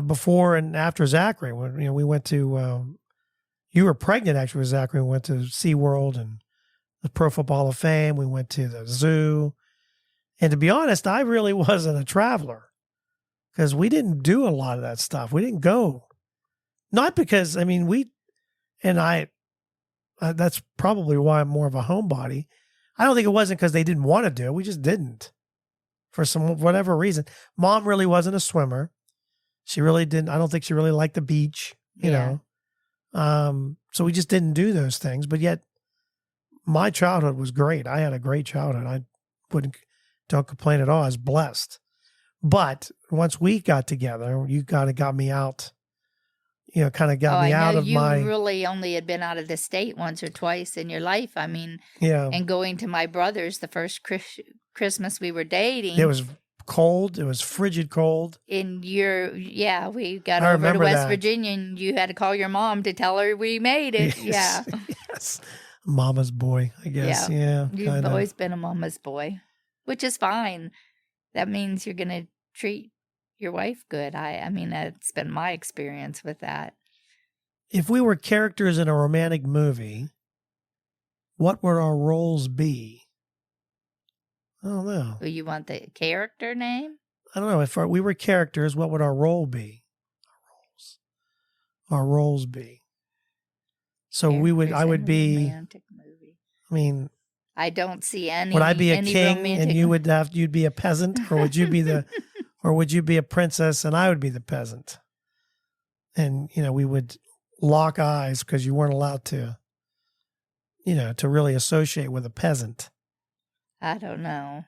before and after Zachary. When we went to, you were pregnant actually with Zachary. We went to SeaWorld and the Pro Football Hall of Fame. We went to the zoo. And to be honest, I really wasn't a traveler because we didn't do a lot of that stuff. We didn't go. Not because, that's probably why I'm more of a homebody. I don't think it wasn't because they didn't want to do it. We just didn't for whatever reason. Mom really wasn't a swimmer. She really didn't. I don't think she really liked the beach, you know. So we just didn't do those things. But yet my childhood was great. I had a great childhood. I don't complain at all. I was blessed. But once we got together, you kind of got me out. Kind of got me out of my... You really only had been out of the state once or twice in your life. I mean, and going to my brother's the first Christmas we were dating. It was cold. It was frigid cold. We got over to West Virginia, and you had to call your mom to tell her we made it. Yes. Yes. Mama's boy, I guess. Yeah. You've always been a mama's boy, which is fine. That means you're going to treat your wife good. I mean, that's been my experience with that. If we were characters in a romantic movie, what would our roles be? I don't know. Do you want the character name? I don't know. If we were characters, what would our role be? Our roles be. So I would be. Romantic movie. I mean, I don't see any. Would I be a king and you'd be a peasant, or would you be or would you be a princess and I would be the peasant? And we would lock eyes because you weren't allowed to, to really associate with a peasant. I don't know.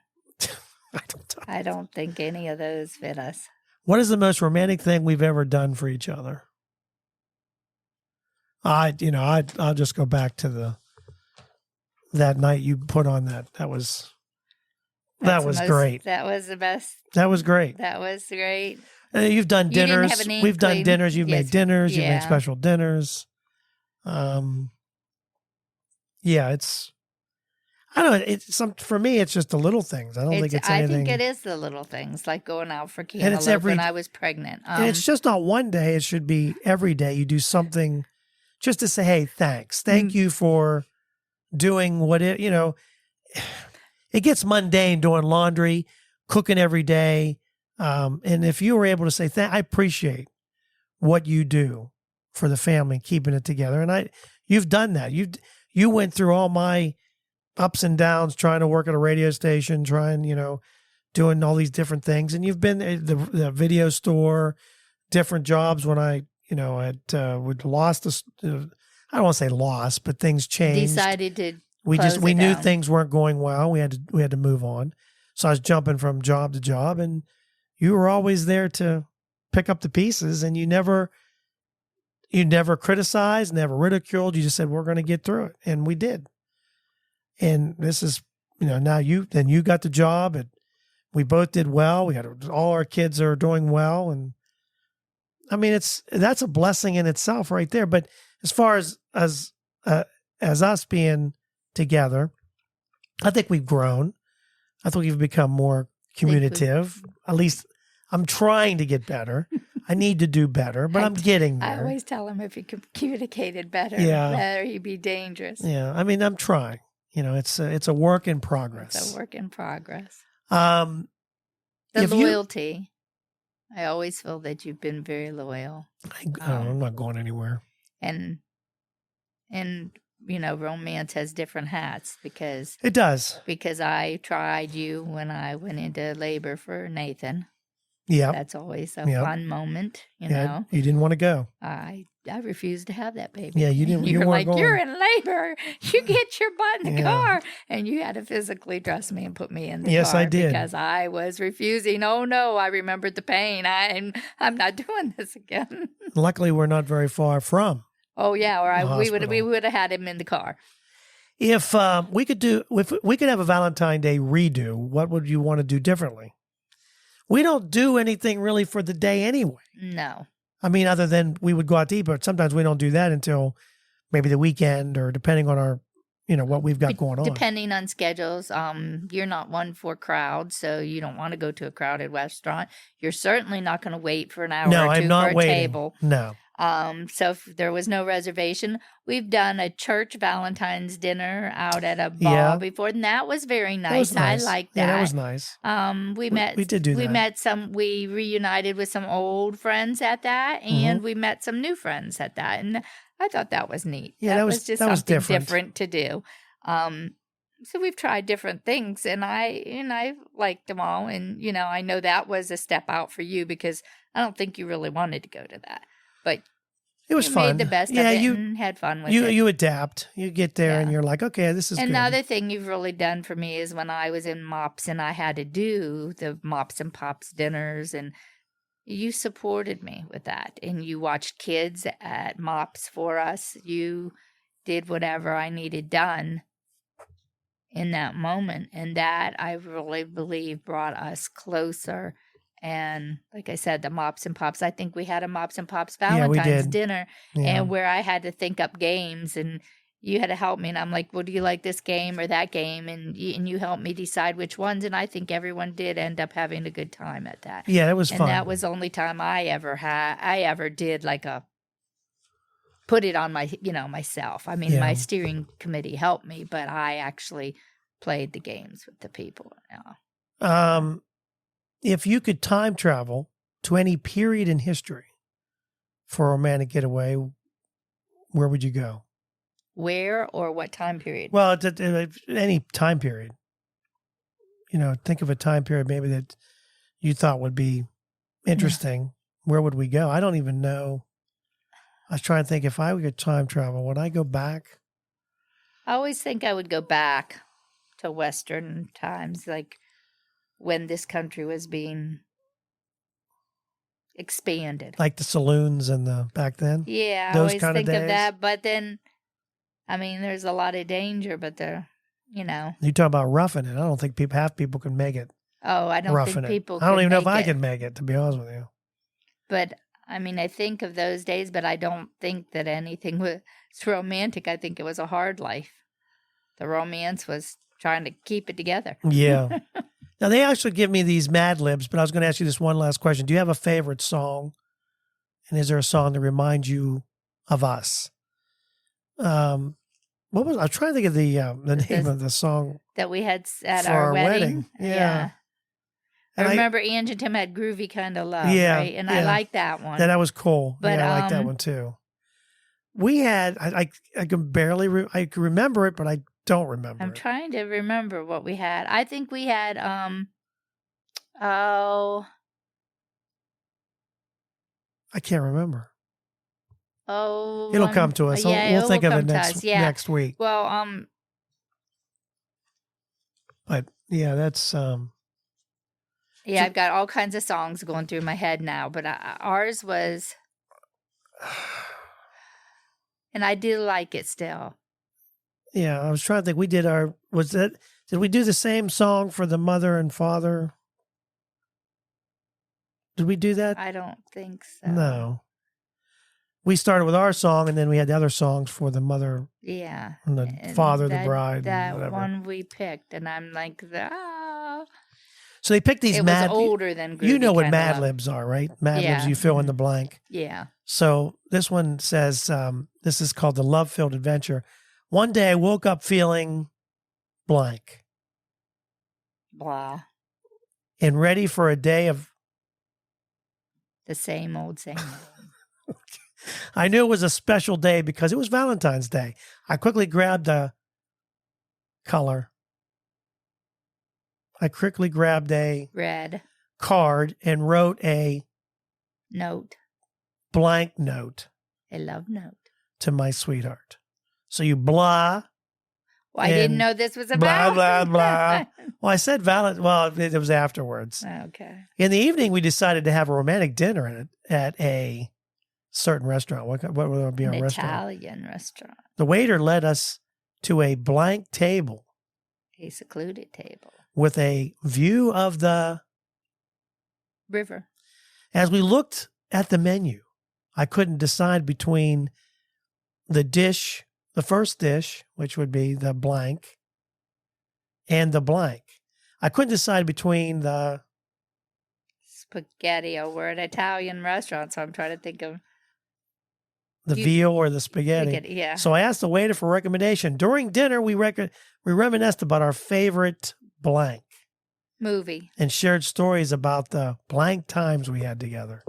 I don't think any of those fit us. What is the most romantic thing we've ever done for each other? I'll just go back to that night you put on that. That was great. That was the best. That was great. That was great. You've done dinners. We've done dinners. You've made dinners. You've made special dinners. It's. I don't know. For me, it's just the little things. I don't think it's anything. I think it is the little things, like going out for cantaloupe when I was pregnant. And it's just not one day. It should be every day. You do something just to say, hey, thanks. Thank you for doing what it, it gets mundane doing laundry, cooking every day. And if you were able to say, I appreciate what you do for the family, keeping it together. And you've done that. You went through all my ups and downs, trying to work at a radio station, doing all these different things. And you've been at the video store, different jobs when I would lost I don't want to say lost, but things changed. Decided to we knew things weren't going well. We had to move on. So I was jumping from job to job, and you were always there to pick up the pieces, and you never criticized, never ridiculed. You just said, we're going to get through it. And we did. And this is, now you got the job, and we both did well. We had all our kids are doing well. And I mean, that's a blessing in itself right there. But as far as us being together, I think we've grown. I think we've become more communicative. At least I'm trying to get better. I need to do better, but I'm getting I there. always tell him if he communicated better, Yeah. better he'd be dangerous. Yeah, I mean, I'm trying. It's a work in progress. It's a work in progress. Um, The if you- loyalty. I always feel that you've been very loyal. I'm not going anywhere. And romance has different hats because It does. I tried you when I went into labor for Nathan. Yeah. That's always a Yep. fun moment, you know. You didn't want to go. I refused to have that baby. Yeah, you didn't. You're weren't like, going. you're in labor. You get your butt in the Yeah. car. And you had to physically dress me and put me in the car. Yes, I did. Because I was refusing. Oh, no, I remembered the pain. I'm not doing this again. Luckily, we're not very far from. Oh, yeah, or we hospital. would have had him in the car. If we could have a Valentine's Day redo, what would you want to do differently? We don't do anything really for the day anyway. No. I mean, other than we would go out to eat, but sometimes we don't do that until maybe the weekend or depending on our, what we've got going on. Depending on schedules, you're not one for crowds, so you don't want to go to a crowded restaurant. You're certainly not going to wait for an hour No, or two I'm not for a waiting. table. No. So if there was no reservation, we've done a church Valentine's dinner out at a ball before, and that was very nice. That was nice. I like that. Yeah, that was nice. We did do that. We reunited with some old friends at that, and we met some new friends at that, and I thought that was neat. Yeah, that was just that was something different to do. So we've tried different things, and I liked them all, and I know that was a step out for you because I don't think you really wanted to go to that. But it was fun. Made the best of it and had fun with it. You adapt. You get there and you're like, okay, this is good. Another thing you've really done for me is when I was in MOPS and I had to do the MOPS and POPS dinners, and you supported me with that. And you watched kids at MOPS for us. You did whatever I needed done in that moment. And that, I really believe, brought us closer. And like I said, the Mops and Pops, I think we had a Mops and Pops Valentine's dinner and where I had to think up games and you had to help me. And I'm like, well, do you like this game or that game? And you helped me decide which ones. And I think everyone did end up having a good time at that. Yeah, it was fun. And that was the only time I ever did like put it on my, myself. I mean, my steering committee helped me, but I actually played the games with the people. If you could time travel to any period in history for a romantic getaway, where would you go? Where or what time period? Well, any time period. Think of a time period maybe that you thought would be interesting. Where would we go? I don't even know. I was trying to think if I could time travel, would I go back? I always think I would go back to Western times, like when this country was being expanded. Like the saloons and back then? Yeah, I always think of that. But then, I mean, there's a lot of danger, but you talk about roughing it. I don't think half people can make it. Oh, I don't think people I don't even know if I could make it, to be honest with you. But, I mean, I think of those days, but I don't think that anything was romantic. I think it was a hard life. The romance was trying to keep it together. Yeah. Now, they actually give me these Mad Libs, but I was going to ask you this one last question. Do you have a favorite song? And is there a song that reminds you of us? I was trying to think of the name of the song that we had at for our wedding. Yeah. I remember Ange and Tim had Groovy Kind of Love, right? And I like that one. That was cool. But I like that one too. We had, I can barely, I can remember it, but I don't remember. I'm trying to remember what we had. I think we had, I can't remember. Oh, it'll come to us. Yeah, we'll think of it next week. Well, but yeah, that's yeah, I've got all kinds of songs going through my head now, but ours was, and I do like it still. Yeah, I was trying to think. We did did we do the same song for the mother and father? Did we do that? I don't think so. No. We started with our song, and then we had the other songs for the mother. Yeah. And the father, the bride. That and whatever. one we picked, and I'm like, So they picked these It was older than Groovy. You know what Kinda Mad Love. Libs are, right? Mad Yeah. Libs, you fill in the blank. Yeah. So this one says, this is called the Love-Filled Adventure. One day I woke up feeling blank Blah. and ready for a day of, The same old, same old. I knew it was a special day because it was Valentine's Day. I quickly grabbed the color. I quickly grabbed a Red. card and wrote a Note. blank note A love note. to my sweetheart. So you blah, Well, I didn't And know this was blah, about. blah, blah. Well, I said well, it was afterwards. Okay. In the evening, we decided to have a romantic dinner at a certain restaurant. What would be An our restaurant? Italian restaurant. The waiter led us to a blank table A secluded table. with a view of the... River. As we looked at the menu, I couldn't decide between the dish, the first dish, which would be the blank, and the blank. I couldn't decide between the... Spaghetti. Oh, we're an Italian restaurant, so I'm trying to think of veal or the spaghetti. Yeah. So I asked the waiter for a recommendation. During dinner, we reminisced about our favorite blank Movie. and shared stories about the blank times we had together.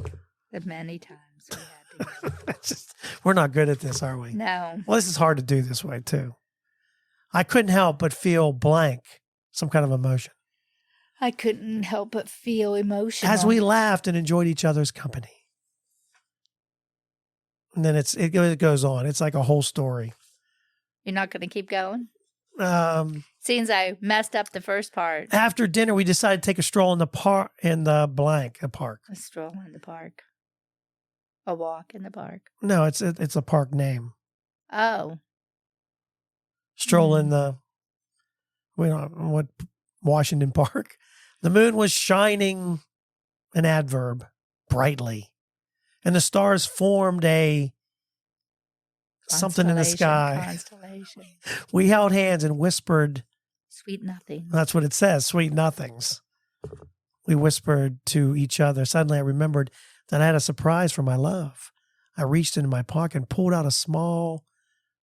The many times we had together. We're not good at this, are we? No. Well, this is hard to do this way, too. I couldn't help but feel blank, some kind of emotion, I couldn't help but feel emotional. as we laughed and enjoyed each other's company. And then it goes on. It's like a whole story. You're not going to keep going? Um, Seems I messed up the first part. After dinner, we decided to take a stroll in the park, a park. A stroll in the park. A walk in the park. No, it's a park name. Oh. Stroll in the, Washington Park. The moon was shining, an adverb, brightly. And the stars formed a something in the sky. Constellation. We held hands and whispered. Sweet nothing. That's what it says, sweet nothings. We whispered to each other. Suddenly I remembered that I had a surprise for my love. I reached into my pocket and pulled out a small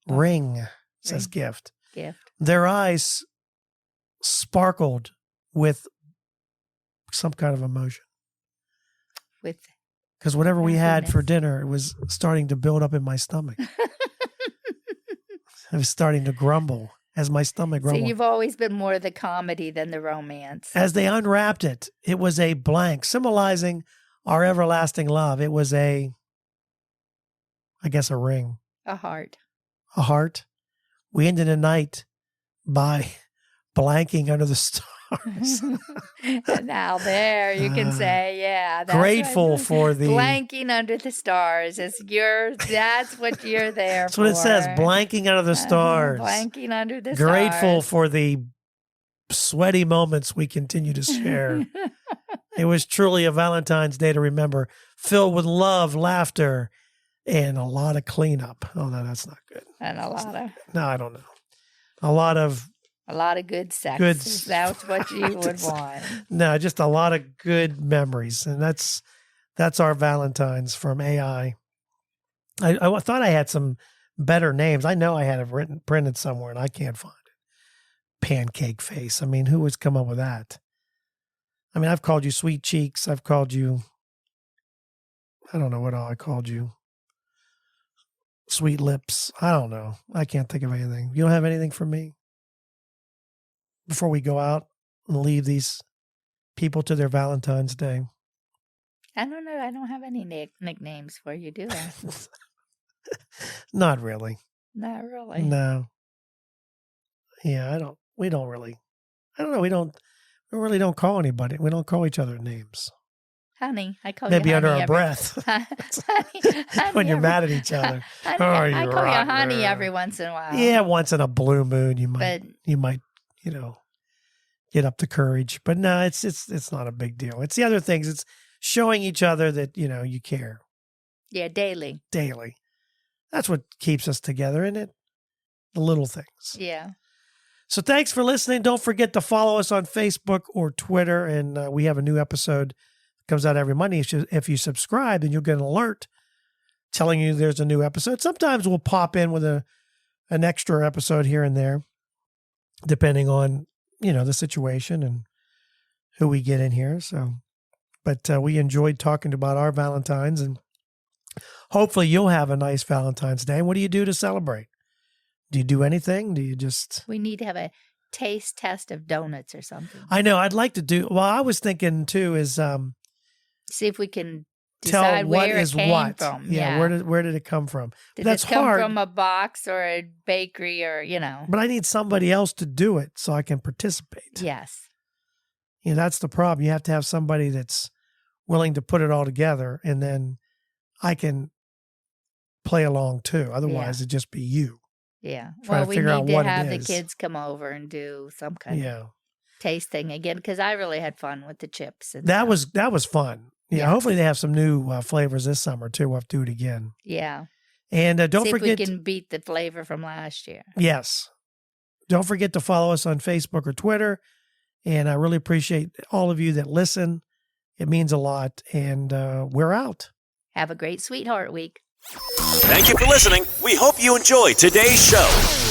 ring. It says gift. Their eyes sparkled with some kind of emotion. Because whatever we had for dinner, it was starting to build up in my stomach. It was starting to grumble as my stomach grumbled. So you've always been more the comedy than the romance. As they unwrapped it, it was a blank, symbolizing our everlasting love. It was a ring. A heart. A heart. We ended the night by blanking under the stars. Now there you can say, yeah. That's Grateful for the... Blanking under the stars. That's what you're there That's for. what it says, blanking under the stars. Blanking under the Grateful stars. for the sweaty moments we continue to share. It was truly a Valentine's Day to remember, filled with love, laughter, and a lot of cleanup. Oh, no, that's not good. And a lot of... No, I don't know. A lot of good sex. That's what you would want. No, just a lot of good memories. And that's our Valentine's from AI. I thought I had some better names. I know I had it printed somewhere and I can't find it. Pancake face. I mean, who would come up with that? I mean, I've called you sweet cheeks. I've called you, I don't know what all I called you. Sweet lips. I don't know. I can't think of anything. You don't have anything for me? Before we go out and leave these people to their Valentine's Day. I don't know. I don't have any nicknames for you, do I? Not really. Not really. No. Yeah, I don't really call anybody. We don't call each other names. Honey. I call Maybe you honey. Maybe under our breath. honey, when you're mad at each other. Honey, I call you honey every once in a while. Yeah, once in a blue moon you might get up the courage. But no, it's not a big deal. It's the other things. It's showing each other that, you care. Yeah, daily. That's what keeps us together, isn't it? The little things. Yeah. So thanks for listening. Don't forget to follow us on Facebook or Twitter. And we have a new episode that comes out every Monday. If you subscribe, then you'll get an alert telling you there's a new episode. Sometimes we'll pop in with an extra episode here and there, depending on, the situation and who we get in here. So, but we enjoyed talking about our Valentines, and hopefully you'll have a nice Valentine's Day. And what do you do to celebrate? Do you do anything? Do you just... We need to have a taste test of donuts or something. I know. I'd like to do... Well, I was thinking, too, is... see if we can tell decide what where is it came what. from. Yeah, where did it come from? Did That's it come hard. from a box or a bakery or, But I need somebody else to do it so I can participate. Yes. That's the problem. You have to have somebody that's willing to put it all together, and then I can play along, too. Otherwise, it'd just be you. Yeah. Trying to figure out we what need it to have the is. kids come over and do some kind of taste thing again, because I really had fun with the chips. And That stuff. was fun. Yeah, hopefully they have some new flavors this summer, too. We'll have to do it again. Yeah. And don't See forget... if we can beat the flavor from last year. Yes. Don't forget to follow us on Facebook or Twitter. And I really appreciate all of you that listen. It means a lot. And we're out. Have a great Sweetheart Week. Thank you for listening. We hope you enjoyed today's show.